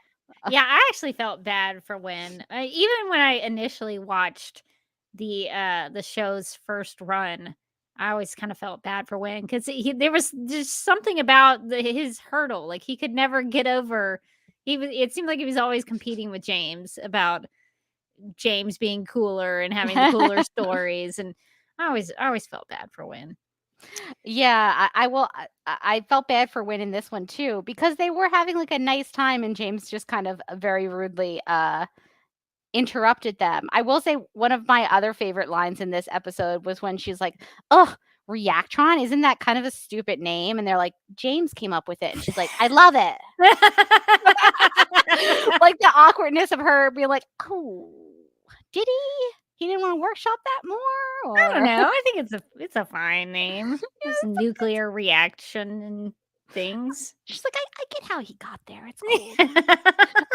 Yeah, I actually felt bad for Wynn. Even when I initially watched the show's first run, I always kind of felt bad for Wynn because there was just something about his hurdle. Like he could never get over. It seemed like he was always competing with James about James being cooler and having the cooler stories, and I always felt bad for Wynn. Yeah, I felt bad for Wynn in this one too because they were having like a nice time and James just kind of very rudely interrupted them. I will say one of my other favorite lines in this episode was when she's like, "Ugh, Reactron, isn't that kind of a stupid name?" And they're like, "James came up with it." And she's like, "I love it." Like the awkwardness of her being like, "Oh, did he? He didn't want to workshop that more?" Or... I don't know. I think it's a fine name. It's nuclear reaction and things. She's like, I get how he got there. It's cool.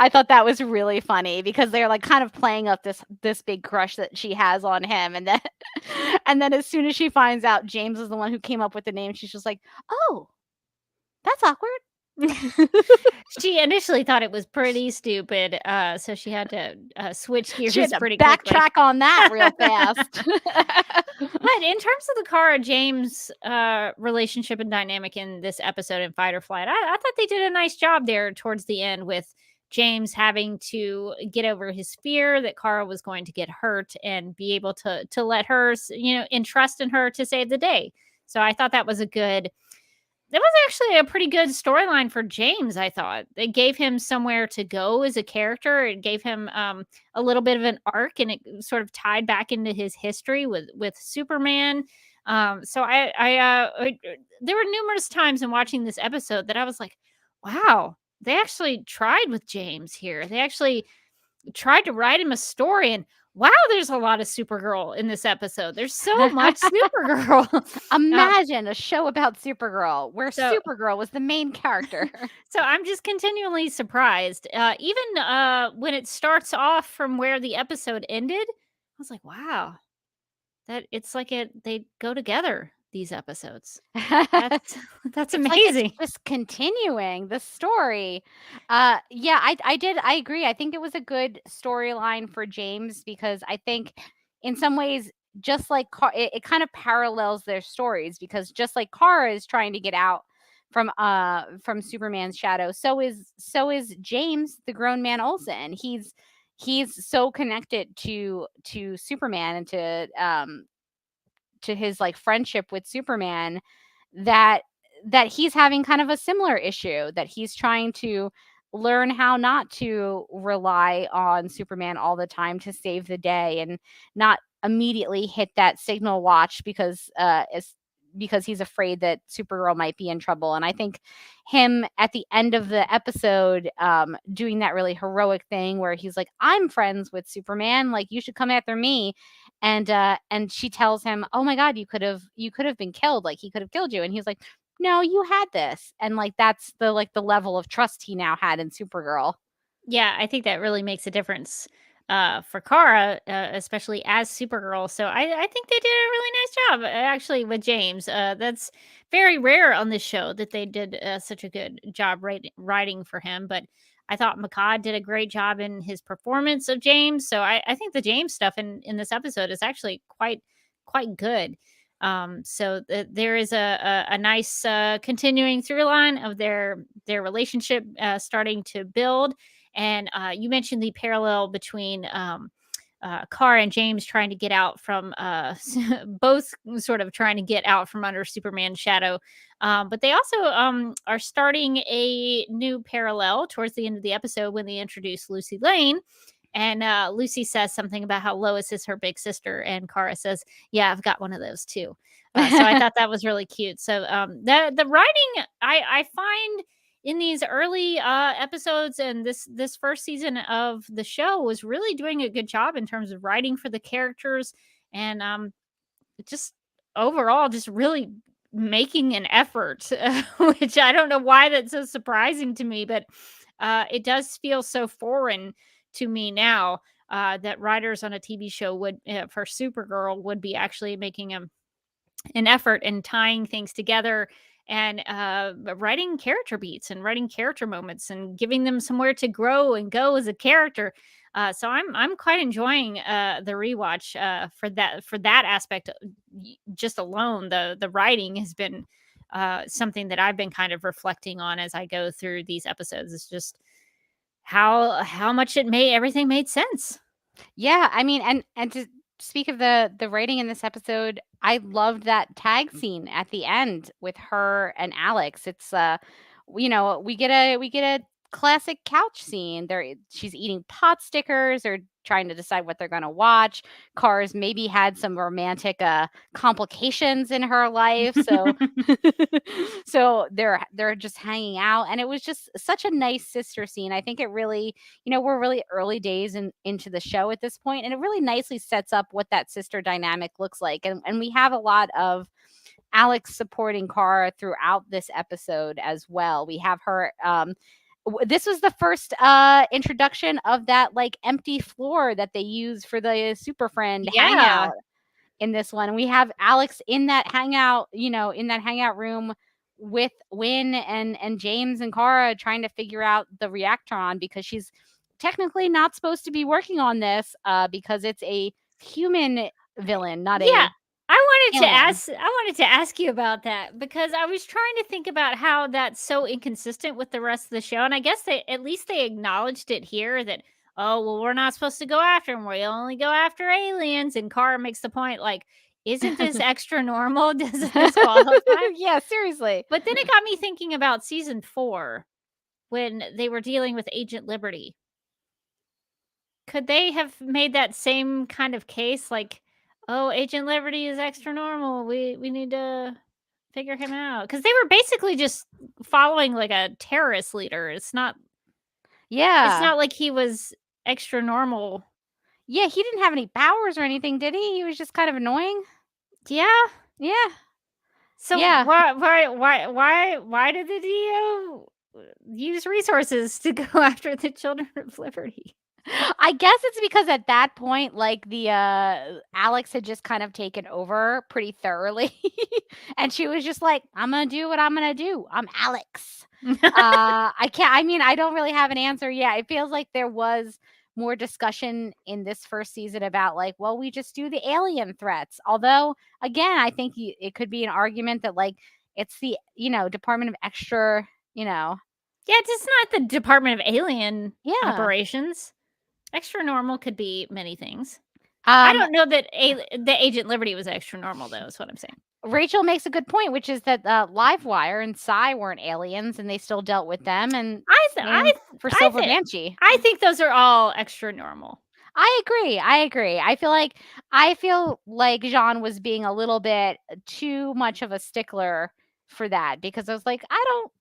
I thought that was really funny because they're like kind of playing up this big crush that she has on him, and then as soon as she finds out James is the one who came up with the name, she's just like, "Oh, that's awkward." She initially thought it was pretty stupid, so she had to switch gears pretty backtrack quickly. on that real fast. But in terms of the Kara James relationship and dynamic in this episode in Fight or Flight, I thought they did a nice job there towards the end with James having to get over his fear that Kara was going to get hurt and be able to let her, entrust in her to save the day. So I thought that was that was actually a pretty good storyline for James, I thought. It gave him somewhere to go as a character. It gave him a little bit of an arc, and it sort of tied back into his history with Superman. So I there were numerous times in watching this episode that I was like, wow, they actually tried with James here. They actually tried to write him a story, and wow, there's a lot of Supergirl in this episode. There's so much Supergirl. Imagine a show about Supergirl where So- Supergirl was the main character. So I'm just continually surprised. Even when it starts off from where the episode ended, I was like, wow, that it's like they go together, these episodes. That's It's like amazing. it's just continuing the story. Yeah, I agree. I think it was a good storyline for James because I think in some ways, just like it kind of parallels their stories because just like Kara is trying to get out from Superman's shadow, so is James, the grown man Olsen. He's so connected to Superman and to his like friendship with Superman that he's having kind of a similar issue, that he's trying to learn how not to rely on Superman all the time to save the day and not immediately hit that signal watch because he's afraid that Supergirl might be in trouble. And I think him at the end of the episode doing that really heroic thing where he's like, I'm friends with Superman, like you should come after me. And she tells him, oh my God, you could have been killed, like he could have killed you. And he's like, no, you had this. And like that's the level of trust he now had in Supergirl. Yeah, I think that really makes a difference for Kara, especially as Supergirl. So I think they did a really nice job, actually, with James. That's very rare on this show that they did such a good job writing for him. But I thought Makad did a great job in his performance of James. So I think the James stuff in this episode is actually quite good. So there is a nice continuing through line of their relationship starting to build. And you mentioned the parallel between Kara and James trying to get out from both sort of trying to get out from under Superman's shadow. But they also are starting a new parallel towards the end of the episode when they introduce Lucy Lane. And Lucy says something about how Lois is her big sister. And Kara says, yeah, I've got one of those too. So I thought that was really cute. So the writing, I find in these early episodes and this first season of the show was really doing a good job in terms of writing for the characters and just overall just really making an effort, which I don't know why that's so surprising to me, but it does feel so foreign to me now that writers on a TV show would for Supergirl would be actually making an effort in tying things together and writing character beats and writing character moments and giving them somewhere to grow and go as a character. So I'm quite enjoying the rewatch for that aspect. Just alone, the writing has been something that I've been kind of reflecting on as I go through these episodes. It's just how much everything made sense. Yeah, I mean, and to speak of the writing in this episode, I loved that tag scene at the end with her and Alex. It's we get a classic couch scene. She's eating pot stickers or trying to decide what they're going to watch. Kara's maybe had some romantic complications in her life, so so they're just hanging out, and it was just such a nice sister scene. I think it really, we're really early days into the show at this point, and it really nicely sets up what that sister dynamic looks like, and we have a lot of Alex supporting Kara throughout this episode as well. We have her this was the first introduction of that like empty floor that they use for the Super Friend hangout in this one. And we have Alex in that hangout, in that hangout room with Wynn and James and Kara trying to figure out the Reactron because she's technically not supposed to be working on this because it's a human villain, not a I alien. wanted to ask you about that because I was trying to think about how that's so inconsistent with the rest of the show. And I guess at least they acknowledged it here that, oh, well, we're not supposed to go after them. We only go after aliens. And Kara makes the point, like, isn't this extra normal? Does this qualify? Yeah, seriously. But then it got me thinking about season 4 when they were dealing with Agent Liberty. Could they have made that same kind of case? Like, oh, Agent Liberty is extra normal. We need to figure him out. Because they were basically just following like a terrorist leader. It's not Yeah. like he was extra normal. Yeah, he didn't have any powers or anything, did he? He was just kind of annoying. Yeah. Yeah. So Yeah. why did the DO use resources to go after the Children of Liberty? I guess it's because at that point, like the Alex had just kind of taken over pretty thoroughly, and she was just like, "I'm gonna do what I'm gonna do. I'm Alex." I don't really have an answer yet. It feels like there was more discussion in this first season about like, well, we just do the alien threats. Although, again, I think it could be an argument that like it's the Department of Extra, Yeah, it's not the Department of Alien Yeah. Operations. Extra normal could be many things. I don't know that the Agent Liberty was extra normal, though, is what I'm saying. Rachel makes a good point, which is that Livewire and Psy weren't aliens, and they still dealt with them. And for Silver Banshee, I think those are all extra normal. I agree. I feel like Jean was being a little bit too much of a stickler for that, because I was like, I don't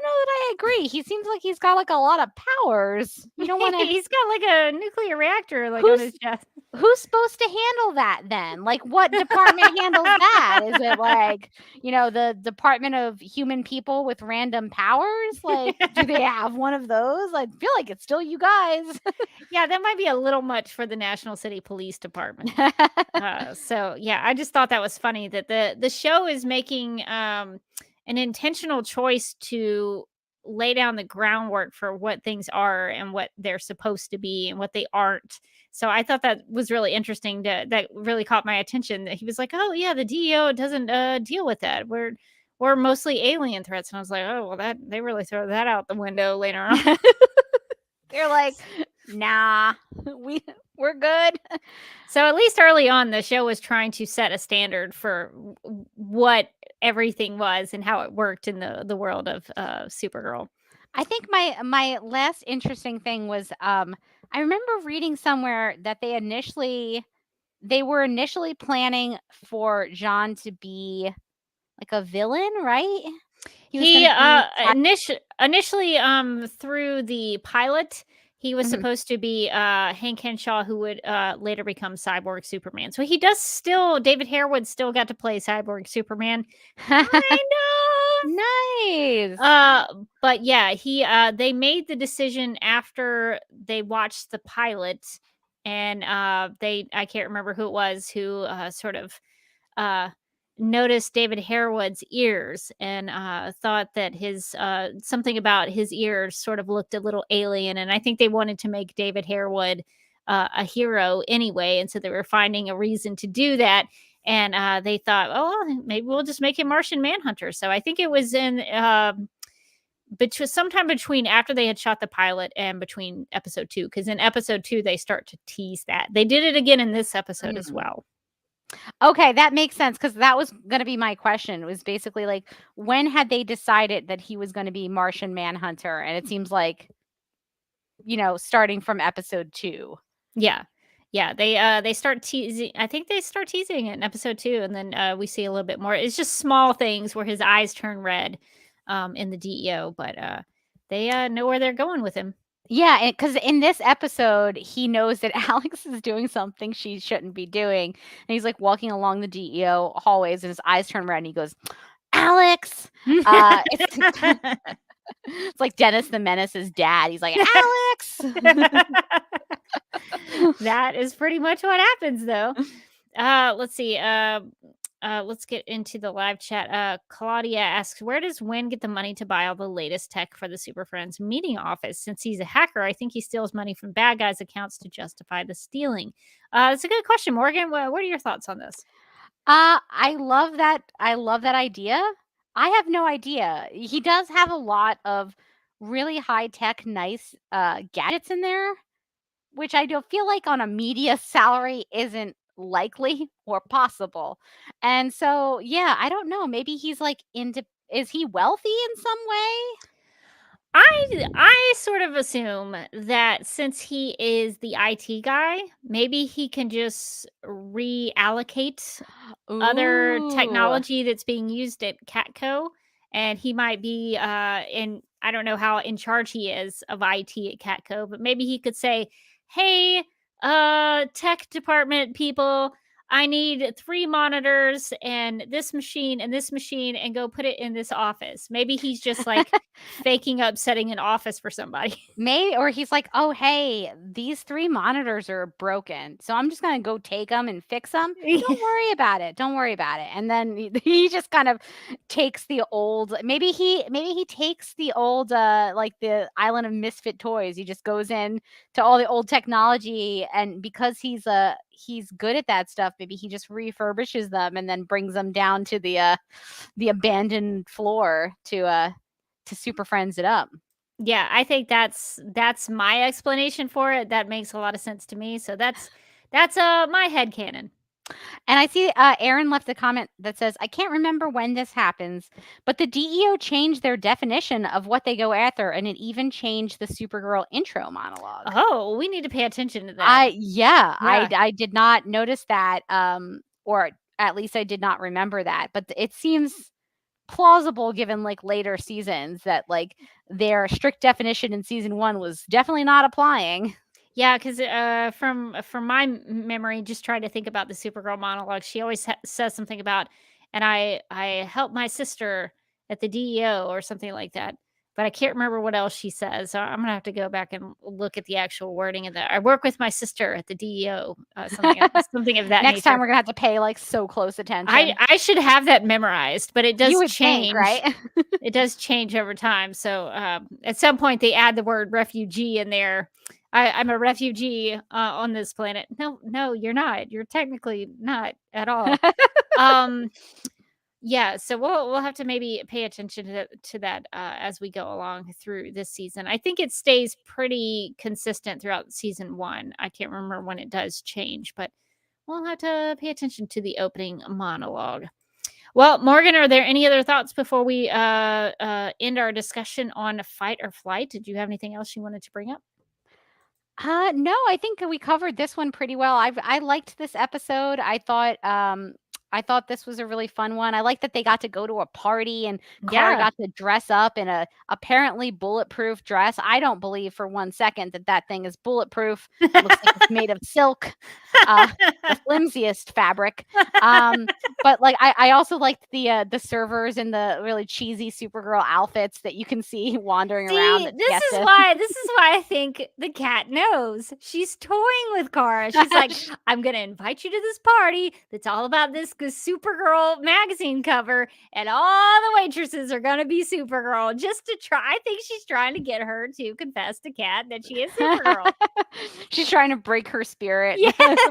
know that I agree. He seems like he's got like a lot of powers. You don't want to. He's got like a nuclear reactor on his chest. Who's supposed to handle that then? Like, what department handles that? Is it like, the Department of Human People with random powers? Like, do they have one of those? I feel like it's still you guys. Yeah, that might be a little much for the National City Police Department. So, yeah, I just thought that was funny that the show is making an intentional choice to lay down the groundwork for what things are and what they're supposed to be and what they aren't. So I thought that was really interesting. That really caught my attention. That he was like, "Oh yeah, the DEO doesn't deal with that. We're mostly alien threats." And I was like, "Oh well, that they really throw that out the window later on." They're like, "Nah, we're good." So at least early on, the show was trying to set a standard for what everything was and how it worked in the world of Supergirl. I think my last interesting thing was I remember reading somewhere that they were initially planning for Jean to be like a villain, right? He initially through the pilot, he was supposed to be Hank Henshaw, who would later become Cyborg Superman. So he does still, David Harewood still got to play Cyborg Superman. Nice. But yeah, they made the decision after they watched the pilot, and I can't remember who it was who sort of noticed David Harewood's ears and thought that his something about his ears sort of looked a little alien, and I think they wanted to make David Harewood a hero anyway, and so they were finding a reason to do that. And they thought, oh, maybe we'll just make him Martian Manhunter. So I think it was in sometime between after they had shot the pilot and between episode 2, because in episode 2 they start to tease that. They did it again in this episode as well. Okay, that makes sense, because that was going to be my question. It was basically like, when had they decided that he was going to be Martian Manhunter? And it seems like, starting from episode 2. Yeah, they start teasing. I think they start teasing it in episode 2, and then we see a little bit more. It's just small things where his eyes turn red in the DEO, but they know where they're going with him. Yeah, because in this episode, he knows that Alex is doing something she shouldn't be doing, and he's like walking along the DEO hallways, and his eyes turn red, and he goes, "Alex!" It's like Dennis the Menace's dad. He's like, "Alex!" That is pretty much what happens, though. Let's see. Let's get into the live chat. Claudia asks, where does Wynn get the money to buy all the latest tech for the Super Friends meeting office? Since he's a hacker, I think he steals money from bad guys' accounts to justify the stealing. That's a good question, Morgan. What are your thoughts on this? I love that idea. I have no idea. He does have a lot of really high-tech, nice gadgets in there, which I do feel like on a media salary isn't likely or possible. And so, yeah, I don't know. Maybe he's like is he wealthy in some way? I sort of assume that since he is the IT guy, maybe he can just reallocate other technology that's being used at Catco, and he might be I don't know how in charge he is of IT at Catco, but maybe he could say, hey, tech department people, I need 3 monitors and this machine and go put it in this office. Maybe he's just like faking up setting an office for somebody. Maybe, or he's like, oh, hey, these 3 monitors are broken, so I'm just gonna go take them and fix them. Don't worry about it. Don't worry about it. And then he just kind of takes the old. Maybe he takes the old, like the Island of Misfit Toys. He just goes in to all the old technology, and because he's good at that stuff, maybe he just refurbishes them and then brings them down to the abandoned floor to Super Friends it up. Yeah, I think that's my explanation for it. That makes a lot of sense to me. So that's my headcanon. And I see Aaron left a comment that says, I can't remember when this happens, but the DEO changed their definition of what they go after, and it even changed the Supergirl intro monologue. Oh, we need to pay attention to that. Yeah. I did not notice that, or at least I did not remember that, but it seems plausible given like later seasons that like their strict definition in season 1 was definitely not applying. Yeah, because from my memory, just trying to think about the Supergirl monologue, she always says something about, and I helped my sister at the DEO or something like that. But I can't remember what else she says. So I'm gonna have to go back and look at the actual wording of that. I work with my sister at the DEO, something of that Next nature. time we're gonna have to pay like so close attention. I should have that memorized, but it does You would change, think, right? It does change over time. So at some point they add the word refugee in there. I'm a refugee on this planet. No, you're not. You're technically not at all. Yeah, so we'll have to maybe pay attention to that as we go along through this season. I think it stays pretty consistent throughout season 1. I can't remember when it does change, but we'll have to pay attention to the opening monologue. Well, Morgan, are there any other thoughts before we end our discussion on Fight or Flight? Did you have anything else you wanted to bring up? No, I think we covered this one pretty well. I liked this episode. I thought this was a really fun one. I like that they got to go to a party and Kara got to dress up in a apparently bulletproof dress. I don't believe for 1 second that thing is bulletproof. It looks like it's made of silk, the flimsiest fabric. But like I also liked the servers in the really cheesy Supergirl outfits that you can see wandering around. This is why I think the cat knows. She's toying with Kara. She's like, I'm gonna invite you to this party that's all about this Supergirl magazine cover, and all the waitresses are gonna be Supergirl just to try. I think she's trying to get her to confess to Kat that she is Supergirl. She's trying to break her spirit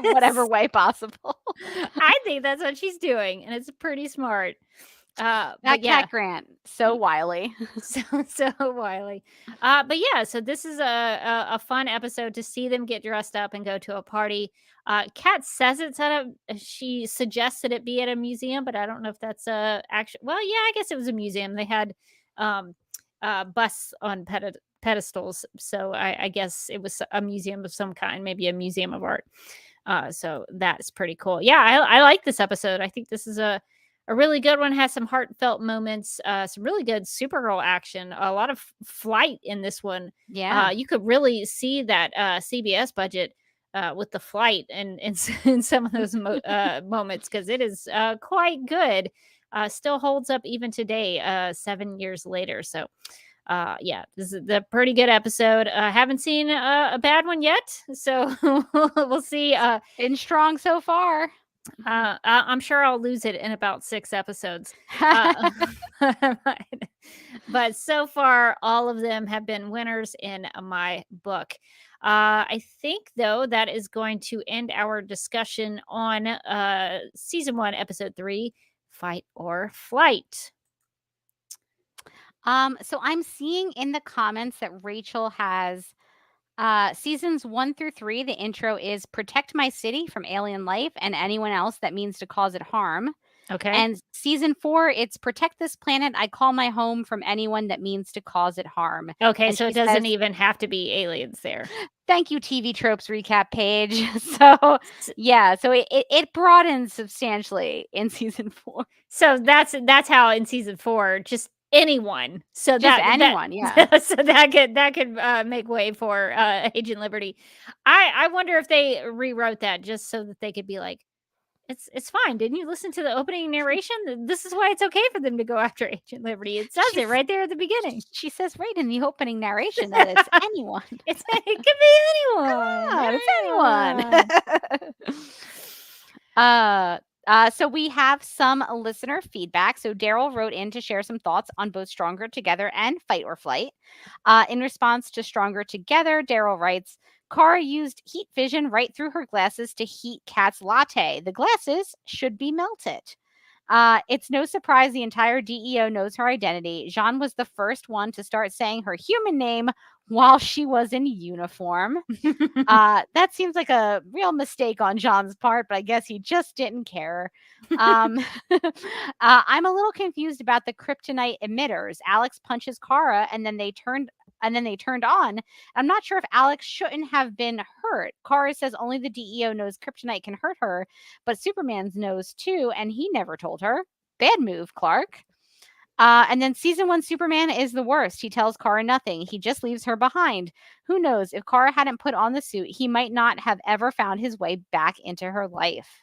whatever way possible. I think that's what she's doing, and it's pretty smart. That Cat Grant, so wily. so wily. But yeah, so this is a fun episode to see them get dressed up and go to a party. Kat says it's at she suggested it be at a museum, but I don't know if that's actually. Well, yeah, I guess it was a museum. They had busts on pedestals, so I guess it was a museum of some kind, maybe a museum of art. So that's pretty cool. Yeah, I like this episode. I think this is a really good one. Has some heartfelt moments, some really good Supergirl action, a lot of flight in this one. Yeah. You could really see that CBS budget with the flight and in some of those moments, because it is quite good. Still holds up even today, 7 years later. So yeah, this is a pretty good episode. Haven't seen a bad one yet, so we'll see. In strong so far. I'm sure I'll lose it in about 6 episodes. But so far, all of them have been winners in my book. I think, though, that is going to end our discussion on season 1, episode 3, Fight or Flight. So I'm seeing in the comments that Rachel has seasons 1 through 3. The intro is protect my city from alien life and anyone else that means to cause it harm. Okay. And season 4, it's protect this planet. I call my home from anyone that means to cause it harm. Okay, and so it doesn't even have to be aliens there. Thank you, TV Tropes recap page. So yeah, so it broadens substantially in season 4. So that's how in season 4, just anyone. So Just that anyone, yeah. so that could make way for Agent Liberty. I wonder if they rewrote that just so that they could be like, it's fine. Didn't you listen to the opening narration? This is why it's okay for them to go after Agent Liberty. It says it right there at the beginning. She says right in the opening narration that it's anyone. It could be anyone. It's anyone. So we have some listener feedback. So Daryl wrote in to share some thoughts on both Stronger Together and Fight or Flight. In response to Stronger Together, Daryl writes, Kara used heat vision right through her glasses to heat Kat's latte. The glasses should be melted. It's no surprise the entire DEO knows her identity. Jean was the first one to start saying her human name while she was in uniform. That seems like a real mistake on Jean's part, but I guess he just didn't care. I'm a little confused about the kryptonite emitters. Alex punches Kara and then they turned on. I'm not sure if Alex shouldn't have been hurt. Kara says only the DEO knows kryptonite can hurt her, but Superman's knows too, and he never told her. Bad move, Clark. And then season 1 Superman is the worst. He tells Kara nothing. He just leaves her behind. Who knows? If Kara hadn't put on the suit, he might not have ever found his way back into her life.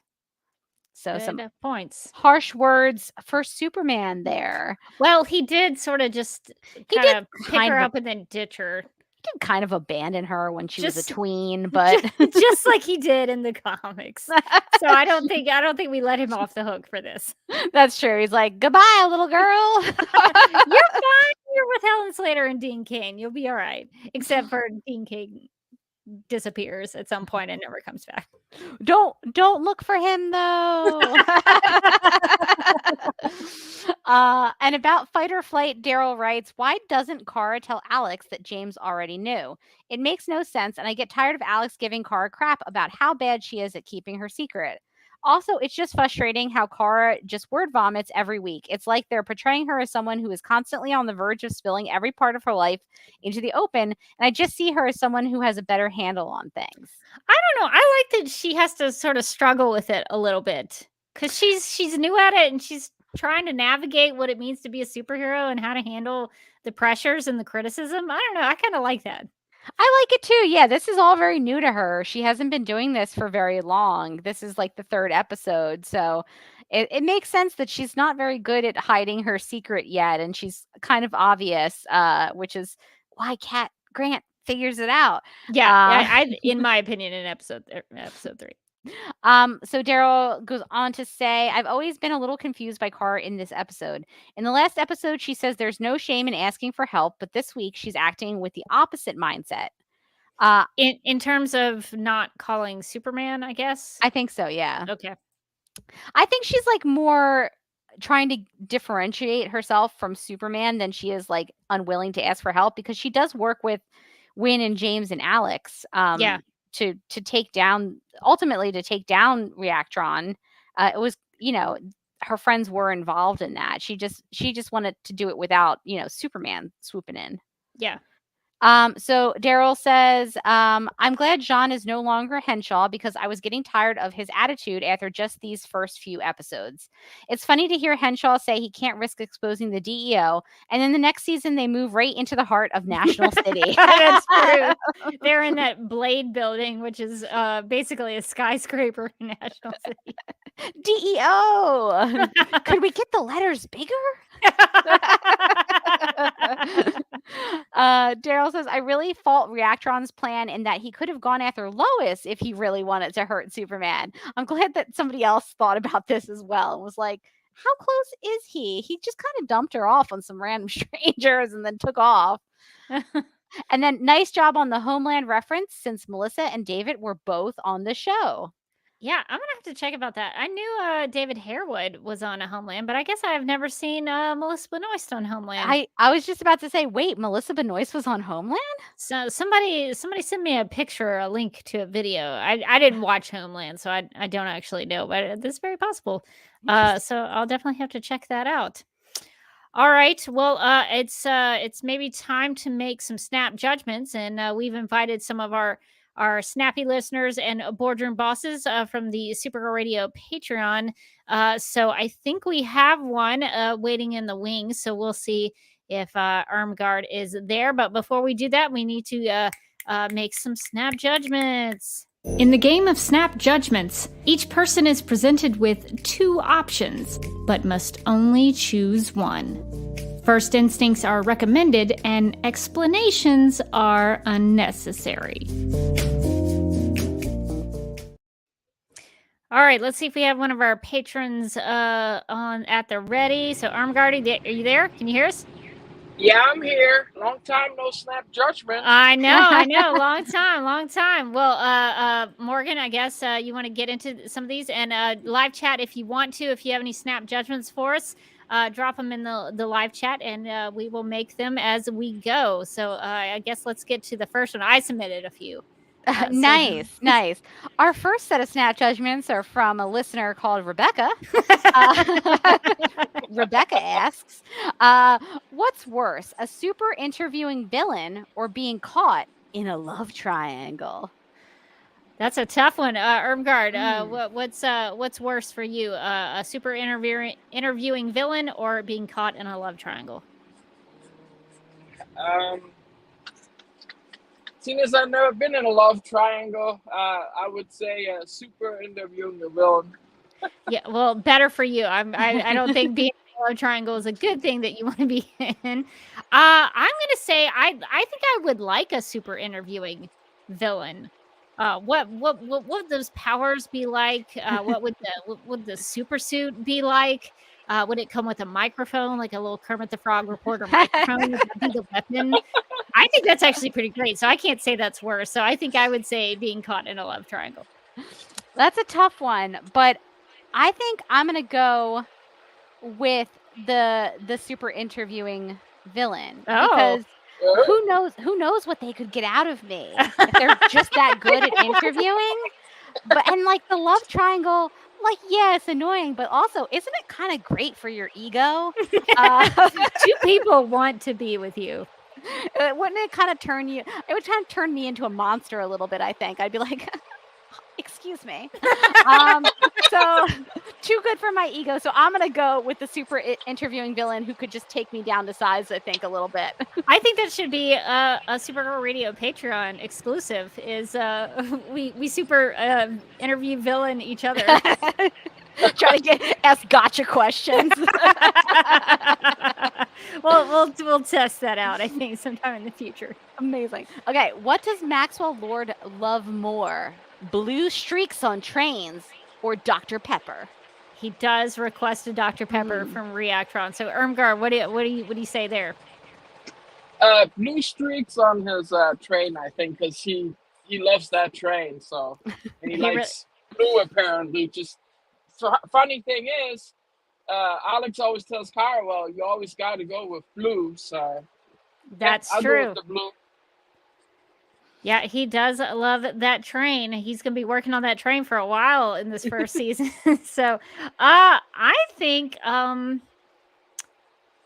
So Good some points. harsh words for Superman there. Well, he did sort of just pick her up and then ditch her. He did kind of abandon her when she was a Just- tween, but just like he did in the comics. So I don't think we let him off the hook for this. that's true. He's like, goodbye, little girl. You're fine. You're with Helen Slater and Dean Cain. You'll be all right. Except for Dean Cain disappears at some point and never comes back. Don't look for him though. And about Fight or Flight, Daryl writes, why doesn't Kara tell Alex that James already knew? It makes no sense, and I get tired of Alex giving Kara crap about how bad she is at keeping her secret. Also, it's just frustrating how Kara just word vomits every week. It's like they're portraying her as someone who is constantly on the verge of spilling every part of her life into the open, and I just see her as someone who has a better handle on things. I don't know. I like that she has to sort of struggle with it a little bit because she's new at it and she's trying to navigate what it means to be a superhero and how to handle the pressures and the criticism. I don't know. I kind of like that. I like it too. Yeah, this is all very new to her. She hasn't been doing this for very long. This is like the 3rd episode. So it makes sense that she's not very good at hiding her secret yet. And she's kind of obvious, which is why Cat Grant figures it out. Yeah, I in my opinion, in episode 3. So Daryl goes on to say, I've always been a little confused by Kara in this episode. In the last episode, she says there's no shame in asking for help, but this week she's acting with the opposite mindset. In terms of not calling Superman, I guess. I think so, yeah. Okay. I think she's like more trying to differentiate herself from Superman than she is like unwilling to ask for help, because she does work with Wynn and James and Alex. Yeah. To take down Reactron. It was, her friends were involved in that. She just wanted to do it without, Superman swooping in. Yeah. So Daryl says, I'm glad Jean is no longer Henshaw because I was getting tired of his attitude after just these first few episodes. It's funny to hear Henshaw say he can't risk exposing the DEO, and then the next season they move right into the heart of National City. That's true. They're in that Blade building, which is basically a skyscraper in National City. DEO. Could we get the letters bigger? Daryl says, I really fault Reactron's plan in that he could have gone after Lois if he really wanted to hurt Superman. I'm glad that somebody else thought about this as well and was like, how close is he? He just kind of dumped her off on some random strangers and then took off. And then nice job on the Homeland reference, since Melissa and David were both on the show. Yeah, I'm gonna have to check about that. I knew David Harewood was on a Homeland, but I guess I've never seen Melissa Benoist on Homeland. I was just about to say, wait, Melissa Benoist was on Homeland? So somebody sent me a picture, a link to a video. I didn't watch Homeland, so I don't actually know, but this is very possible. So I'll definitely have to check that out. All right. Well, it's maybe time to make some snap judgments, and we've invited some of our our snappy listeners and boardroom bosses from the Supergirl Radio Patreon. So I think we have one waiting in the wings. So we'll see if Armgard is there. But before we do that, we need to make some snap judgments. In the game of snap judgments, each person is presented with 2 options, but must only choose one. First instincts are recommended and explanations are unnecessary. All right, let's see if we have one of our patrons on at the ready. So Armgard, are you there? Can you hear us? Yeah, I'm here. Long time no snap judgment. I know. Long time. Well, Morgan, I guess you want to get into some of these and live chat if you want to. If you have any snap judgments for us, drop them in the live chat and we will make them as we go. So I guess let's get to the first one. I submitted a few. Nice. Our first set of snap judgments are from a listener called Rebecca. Rebecca asks, what's worse, a super interviewing villain or being caught in a love triangle? That's a tough one. Irmgard, what's worse for you, a super interviewing villain or being caught in a love triangle? Seeing as I've never been in a love triangle, I would say super interviewing the villain. Yeah, well, better for you. I don't think being in a love triangle is a good thing that you want to be in. I'm gonna say I think I would like a super interviewing villain. What would those powers be like? What would the super suit be like? Would it come with a microphone, like a little Kermit the Frog reporter microphone? Would that be the weapon? I think that's actually pretty great. So I can't say that's worse. So I think I would say being caught in a love triangle. That's a tough one, but I think I'm gonna go with the super interviewing villain because who knows what they could get out of me if they're just that good at interviewing. But and like the love triangle, like yeah, it's annoying, but also isn't it kind of great for your ego? 2 people want to be with you. Wouldn't it kind of turn you? It would kind of turn me into a monster a little bit. I think I'd be like, excuse me. So too good for my ego. So I'm gonna go with the super interviewing villain who could just take me down to size. I think a little bit. I think that should be a Supergirl Radio Patreon exclusive. Is we super interview villain each other. Try to ask gotcha questions. We'll test that out, I think, sometime in the future. Amazing. Okay, what does Maxwell Lord love more? Blue streaks on trains or Dr. Pepper? He does request a Dr. Pepper from Reactron. So Irmgard, what do you say there? Blue streaks on his train, I think, because he loves that train. So and he likes blue apparently. Just funny thing is, Alex always tells Kara, well, you always got to go with blue. So that's I'll true. go with the blue. Yeah, he does love that train. He's going to be working on that train for a while in this first season. So I think, I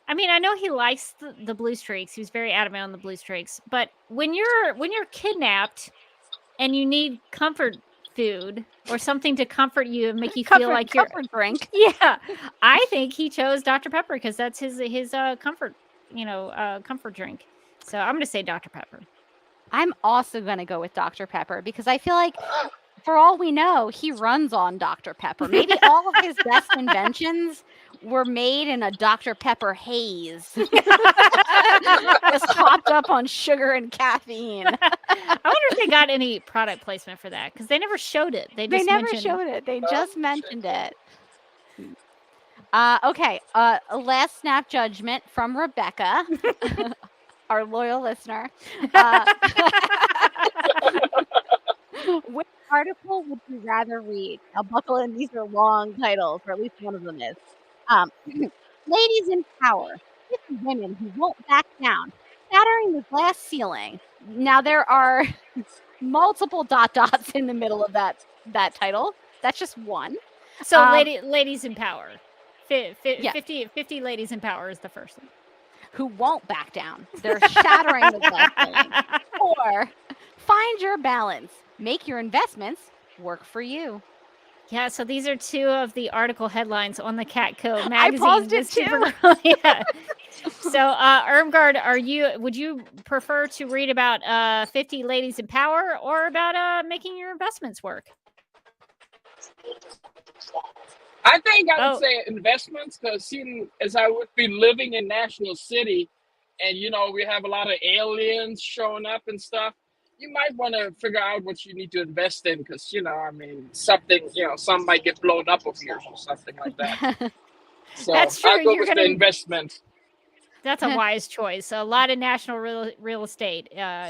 know he likes the blue streaks. He was very adamant on the blue streaks. But when you're kidnapped and you need comfort food or something to comfort you and make you feel like you're comfort drink. Yeah, I think he chose Dr. Pepper because that's his comfort, comfort drink. So I'm going to say Dr. Pepper. I'm also going to go with Dr. Pepper because I feel like, for all we know, he runs on Dr. Pepper. Maybe all of his best inventions were made in a Dr. Pepper haze. Just hopped up on sugar and caffeine. I wonder if they got any product placement for that because they never showed it. They never showed it. They just mentioned it. Okay. Last snap judgment from Rebecca. Our loyal listener. Which article would you rather read? I'll buckle in. These are long titles, or at least one of them is. Ladies in Power. 50 women who won't back down. Shattering the glass ceiling. Now there are multiple dots in the middle of that title. That's just one. So ladies in power. 50 ladies in power is the first one. Who won't back down. They're shattering the glass ceiling. Or Find your balance. Make your investments work for you. Yeah, so these are two of the article headlines on the Catco magazine. I paused it with too. Supergirl. Yeah. So, Irmgard, would you prefer to read about 50 ladies in power or about making your investments work? I think I would say investments, because as I would be living in National City, and we have a lot of aliens showing up and stuff, you might want to figure out what you need to invest in, because something, some might get blown up of yours or something like that. So That's true. I'll go with the investment. That's a wise choice. A lot of national real estate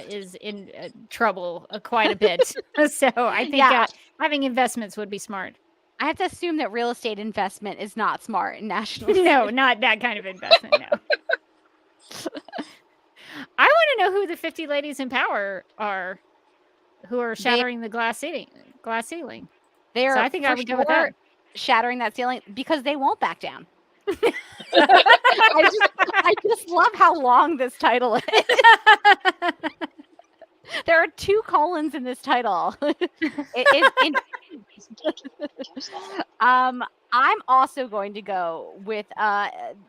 is in trouble quite a bit. So I think having investments would be smart. I have to assume that real estate investment is not smart in national. No, not that kind of investment. No. I want to know who the 50 ladies in power are, who are shattering the glass ceiling. They're, so I think I would go with that. Shattering that ceiling because they won't back down. I just love how long this title is. There are 2 colons in this title. I'm also going to go with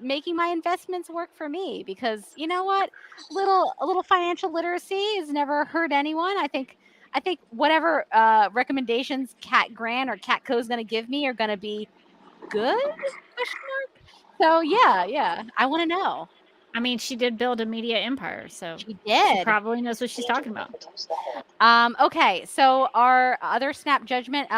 making my investments work for me, because you know what, a little financial literacy has never hurt anyone. I think whatever recommendations Cat Grant or Catco is going to give me are going to be good. So yeah, I want to know. I mean, she did build a media empire, so she did. She probably knows what she's talking about. Okay, so our other snap judgment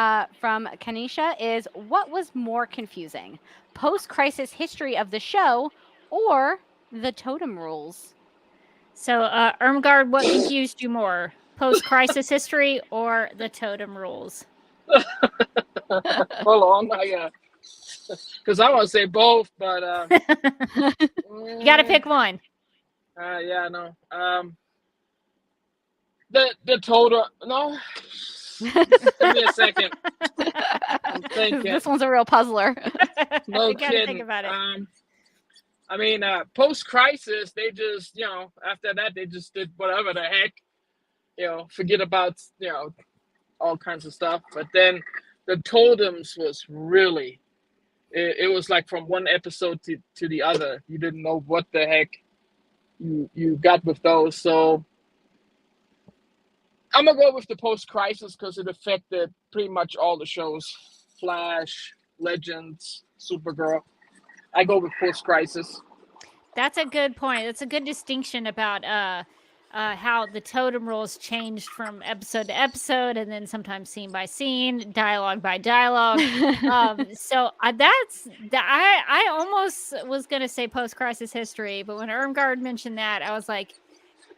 from Kanisha is: what was more confusing, post-crisis history of the show or the totem rules? So, Irmgard, what confused you more, post-crisis history or the totem rules? Hold on, because I want to say both, but you got to pick one. Yeah, no. The total. No. Give me a second. I'm thinking. This one's a real puzzler. No you kidding. Think about it. I mean, post-crisis, they just, after that, they just did whatever the heck, forget about, all kinds of stuff. But then the totems was really. It was like from one episode to the other. You didn't know what the heck you got with those. So I'm going to go with the post-crisis because it affected pretty much all the shows. Flash, Legends, Supergirl. I go with post-crisis. That's a good point. That's a good distinction about how the totem rules changed from episode to episode, and then sometimes scene by scene, dialogue by dialogue. So I almost was going to say post-crisis history, but when Irmgard mentioned that, I was like,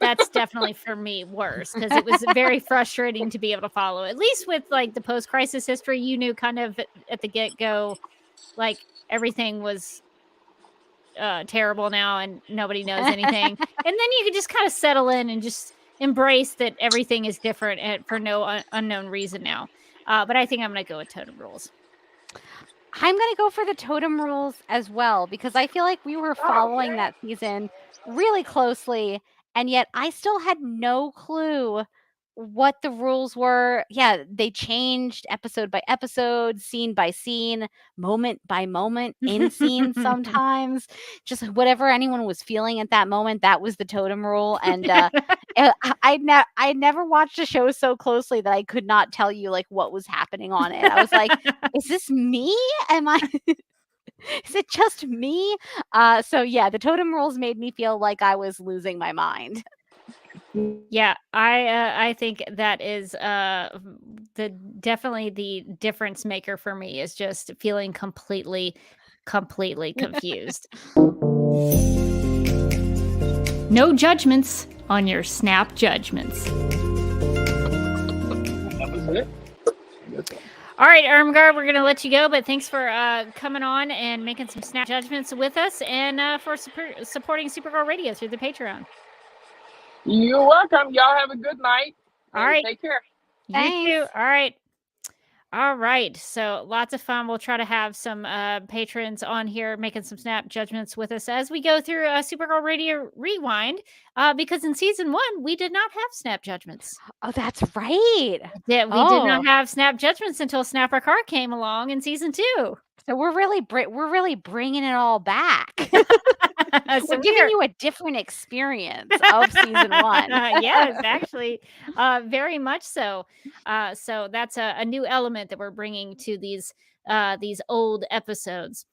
that's definitely for me worse, because it was very frustrating to be able to follow. At least with like the post-crisis history, you knew kind of at the get-go, like everything was terrible now and nobody knows anything. And then you could just kind of settle in and just embrace that everything is different and for no unknown reason now. But I think I'm going to go with totem rules. I'm going to go for the totem rules as well, because I feel like we were following that season really closely, and yet I still had no clue what the rules were. Yeah, they changed episode by episode, scene by scene, moment by moment, in scene sometimes. Just whatever anyone was feeling at that moment, that was the totem rule. And I never watched a show so closely that I could not tell you like what was happening on it. I was like, is this me? Is it just me? So yeah, the totem rules made me feel like I was losing my mind. Yeah, I think that is definitely the difference maker for me, is just feeling completely confused. No judgments on your snap judgments. That was it. All right, Irmgard, we're going to let you go, but thanks for coming on and making some snap judgments with us, and for supporting Supergirl Radio through the Patreon. You're welcome. Y'all have a good night. All right. Take care. You too. All right. So lots of fun. We'll try to have some patrons on here making some snap judgments with us as we go through Supergirl Radio Rewind. because in season 1, we did not have snap judgments. Oh, that's right. We did not have snap judgments until Snapper Car came along in season 2. So we're really bringing it all back. So we're giving you a different experience of season 1. Yes, actually, very much so. So that's a new element that we're bringing to these old episodes.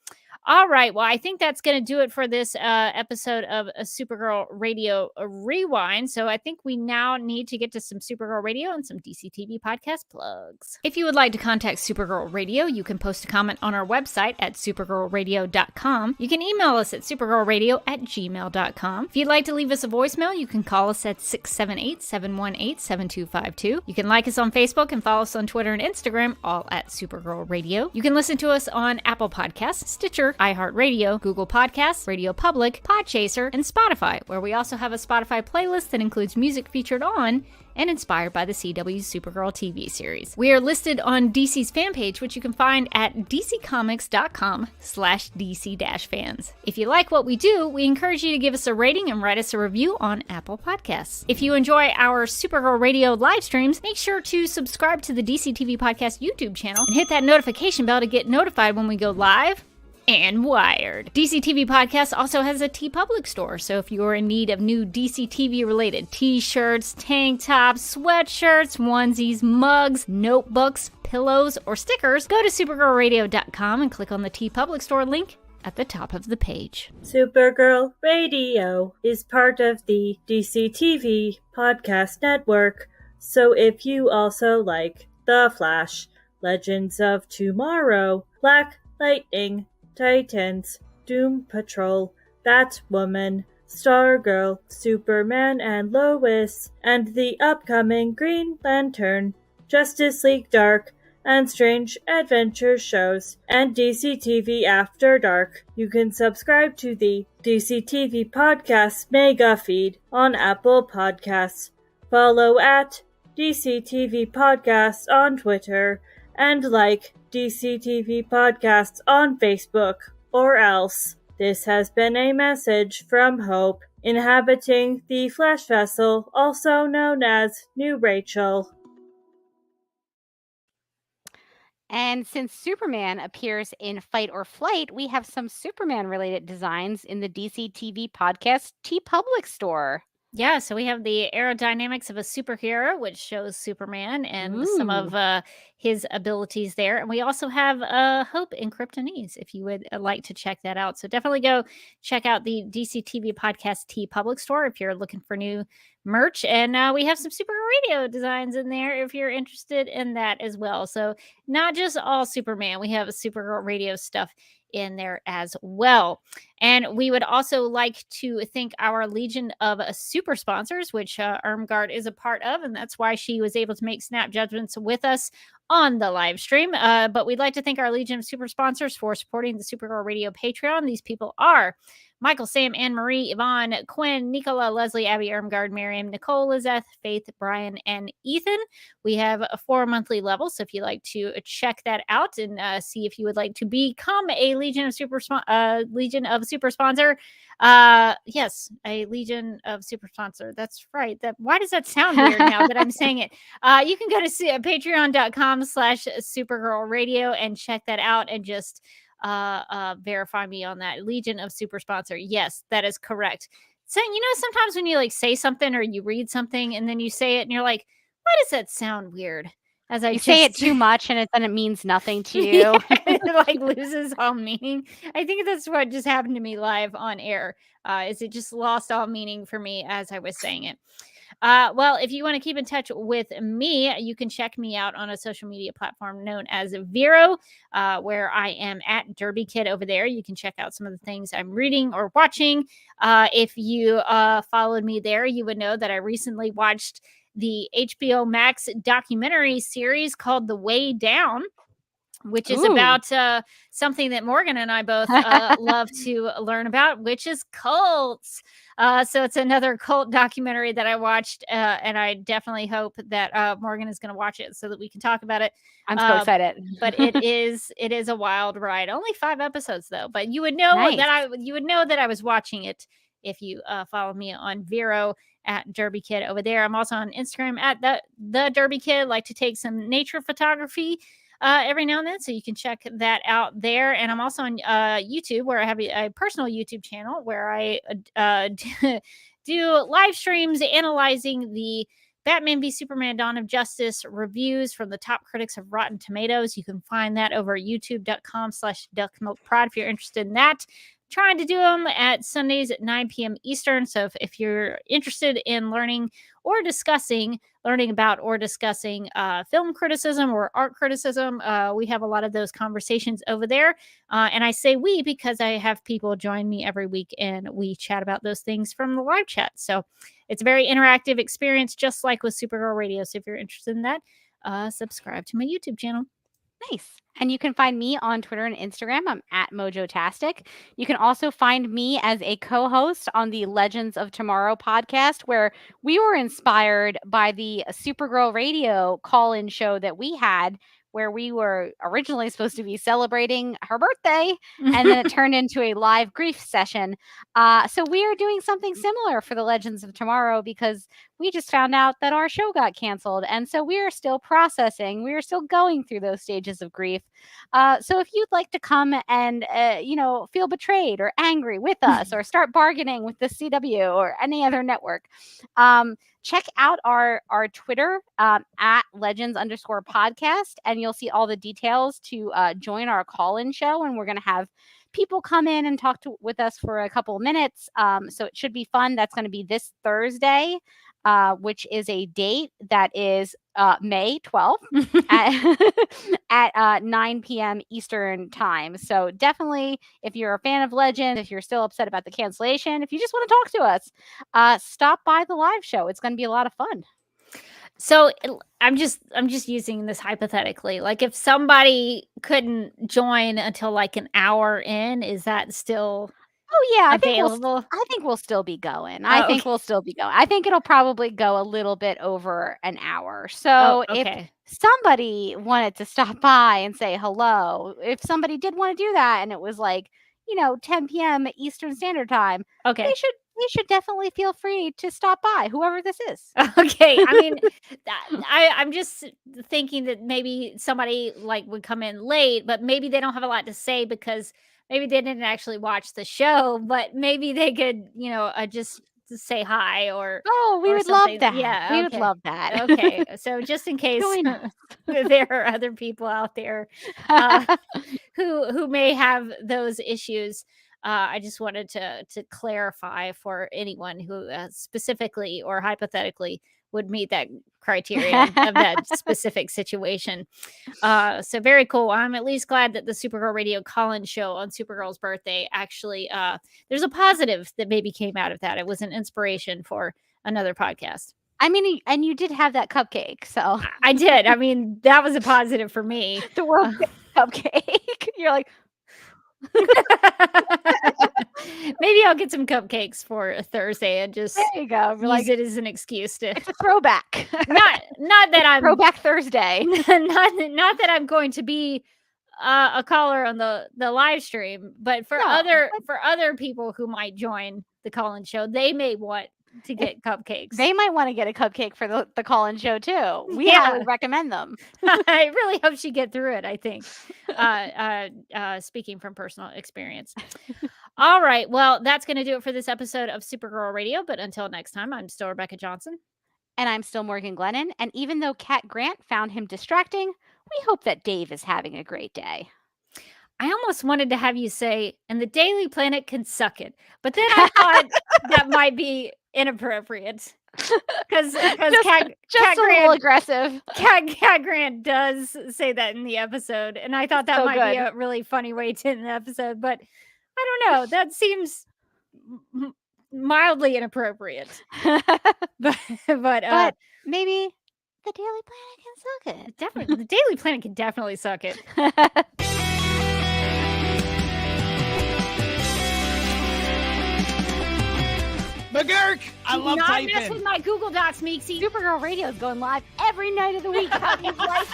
All right. Well, I think that's going to do it for this episode of a Supergirl Radio Rewind. So I think we now need to get to some Supergirl Radio and some DCTV podcast plugs. If you would like to contact Supergirl Radio, you can post a comment on our website at supergirlradio.com. You can email us at supergirlradio@gmail.com. If you'd like to leave us a voicemail, you can call us at 678-718-7252. You can like us on Facebook and follow us on Twitter and Instagram, all at Supergirl Radio. You can listen to us on Apple Podcasts, Stitcher, iHeartRadio, Google Podcasts, Radio Public, Podchaser, and Spotify, where we also have a Spotify playlist that includes music featured on and inspired by the CW's Supergirl TV series. We are listed on DC's fan page, which you can find at dccomics.com/DC-fans. If you like what we do, we encourage you to give us a rating and write us a review on Apple Podcasts. If you enjoy our Supergirl Radio live streams, make sure to subscribe to the DCTV Podcast YouTube channel and hit that notification bell to get notified when we go live and wired. DCTV Podcast also has a TeePublic store, so if you're in need of new DCTV related t-shirts, tank tops, sweatshirts, onesies, mugs, notebooks, pillows, or stickers, go to supergirlradio.com and click on the TeePublic store link at the top of the page. Supergirl Radio is part of the DCTV Podcast Network, so if you also like The Flash, Legends of Tomorrow, Black Lightning, Titans, Doom Patrol, Batwoman, Stargirl, Superman and Lois, and the upcoming Green Lantern, Justice League Dark, and Strange Adventure shows, and DCTV After Dark, you can subscribe to the DCTV Podcast Mega Feed on Apple Podcasts. Follow at DCTV Podcast on Twitter, and like DCTV Podcasts on Facebook, or else. This has been a message from Hope, inhabiting the Flash vessel, also known as New Rachel. And since Superman appears in Fight or Flight, we have some Superman-related designs in the DCTV Podcast TeePublic store. Yeah, so we have the aerodynamics of a superhero, which shows Superman and some of his abilities there. And we also have Hope in Kryptonese, if you would like to check that out. So definitely go check out the DCTV Podcast TeePublic store if you're looking for new merch. And we have some Supergirl Radio designs in there if you're interested in that as well. So not just all Superman, we have Supergirl Radio stuff in there as well. And we would also like to thank our Legion of Super Sponsors, which Irmgard is a part of, and that's why she was able to make snap judgments with us on the live stream. But we'd like to thank our Legion of Super Sponsors for supporting the Supergirl Radio Patreon. These people are Michael, Sam, Anne Marie, Yvonne, Quinn, Nicola, Leslie, Abby, Irmgard, Miriam, Nicole, Lizeth, Faith, Brian, and Ethan. We have 4 monthly levels, so if you'd like to check that out and see if you would like to become a Legion of Super Sponsor, yes, a Legion of Super Sponsor. That's right. Why does that sound weird now that I'm saying it? You can go to patreon.com/Supergirl Radio and check that out and just verify me on that. Legion of Super Sponsor. Yes, that is correct. So, sometimes when you say something or you read something and then you say it and you're like, why does that sound weird? As I say it too much and then it means nothing to you. It loses all meaning. I think that's what just happened to me live on air. Is it just lost all meaning for me as I was saying it. Well, if you want to keep in touch with me, you can check me out on a social media platform known as Vero, where I am at Derby Kid over there. You can check out some of the things I'm reading or watching. If you followed me there, you would know that I recently watched the HBO Max documentary series called The Way Down, which is about something that Morgan and I both love to learn about, which is cults. So it's another cult documentary that I watched, and I definitely hope that Morgan is going to watch it so that we can talk about it. I'm so excited. But it is a wild ride. Only 5 episodes though, but you would know that I was watching it if you follow me on Vero at Derby Kid over there. I'm also on Instagram at the Derby Kid. Like to take some nature photography every now and then, so you can check that out there. And I'm also on YouTube, where I have a personal YouTube channel where I do live streams analyzing the Batman v Superman Dawn of Justice reviews from the top critics of Rotten Tomatoes. You can find that over youtube.com/duckmilkprod if you're interested in that. Trying to do them at Sundays at 9 p.m. Eastern. So if you're interested in learning about or discussing film criticism or art criticism, we have a lot of those conversations over there. And I say we because I have people join me every week and we chat about those things from the live chat. So it's a very interactive experience, just like with Supergirl Radio. So if you're interested in that, subscribe to my YouTube channel. Nice. And you can find me on Twitter and Instagram. I'm at Mojotastic. You can also find me as a co-host on the Legends of Tomorrow podcast, where we were inspired by the Supergirl Radio call-in show that we had, where we were originally supposed to be celebrating her birthday, and then it turned into a live grief session. So we are doing something similar for the Legends of Tomorrow, because we just found out that our show got canceled. And so we are still processing. We are still going through those stages of grief. So if you'd like to come and, feel betrayed or angry with us, or start bargaining with the CW or any other network, check out our Twitter at legends_podcast, and you'll see all the details to join our call-in show. And we're going to have people come in and talk with us for a couple of minutes. So it should be fun. That's going to be this Thursday, which is a date that is May 12th at 9 p.m. Eastern time. So definitely, if you're a fan of Legend, if you're still upset about the cancellation, if you just want to talk to us, stop by the live show. It's going to be a lot of fun. So I'm just using this hypothetically. Like, if somebody couldn't join until like an hour in, is that still available? I think we'll still be going. I think we'll still be going. I think it'll probably go a little bit over an hour. So if somebody wanted to stop by and say hello, if somebody did want to do that, and it was like, 10 p.m. Eastern Standard Time, they should definitely feel free to stop by, whoever this is. Okay. I mean, I'm just thinking that maybe somebody would come in late, but maybe they don't have a lot to say because maybe they didn't actually watch the show, but maybe they could, just say hi we would love that. Yeah. We would love that. Okay. So just in case there are other people out there who may have those issues, I just wanted to clarify for anyone who specifically or hypothetically would meet that criteria of that specific situation. So very cool. I'm at least glad that the Supergirl Radio call-in show on Supergirl's birthday actually, there's a positive that maybe came out of that. It was an inspiration for another podcast. I mean, and you did have that cupcake, so. I did. I mean, that was a positive for me. The world cupcake. You're like, maybe I'll get some cupcakes for Thursday and just there you go. Use it as an excuse to. It's a throwback. not that I'm throwback Thursday. not that I'm going to be a caller on the live stream, but for other people who might join the call-in show, they may want to get cupcakes. They might want to get a cupcake for the call-in show too. We highly recommend them. I really hope she get through it, I think. Speaking from personal experience. All right. Well, that's going to do it for this episode of Supergirl Radio. But until next time, I'm still Rebecca Johnson. And I'm still Morgan Glennon. And even though Kat Grant found him distracting, we hope that Dave is having a great day. I almost wanted to have you say, and the Daily Planet can suck it. But then I thought that might be inappropriate. Because Kat a little aggressive. Kat Grant does say that in the episode. And I thought that might be a really funny way to end the episode. But I don't know. That seems mildly inappropriate. but maybe the Daily Planet can suck it. Definitely, the Daily Planet can definitely suck it. McGurk, I love Not typing. mess with my Google Docs, Meeksy. Supergirl Radio is going live every night of the week. How do you like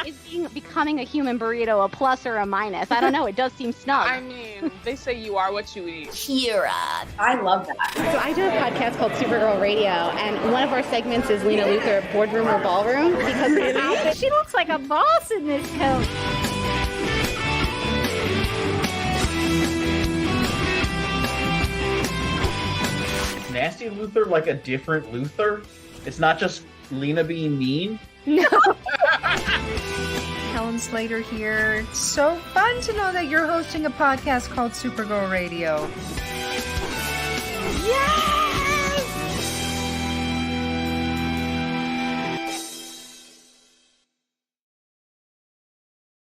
it? Is becoming a human burrito a plus or a minus? I don't know. It does seem snug. I mean, they say you are what you eat. Kira. I love that. So I do a podcast called Supergirl Radio, and one of our segments is Lena Luthor, Boardroom or Ballroom, because She looks like a boss in this coat. Is Nasty Luthor like a different Luthor? It's not just Lena being mean? No. Helen Slater here. So fun to know that you're hosting a podcast called Supergirl Radio. Yeah!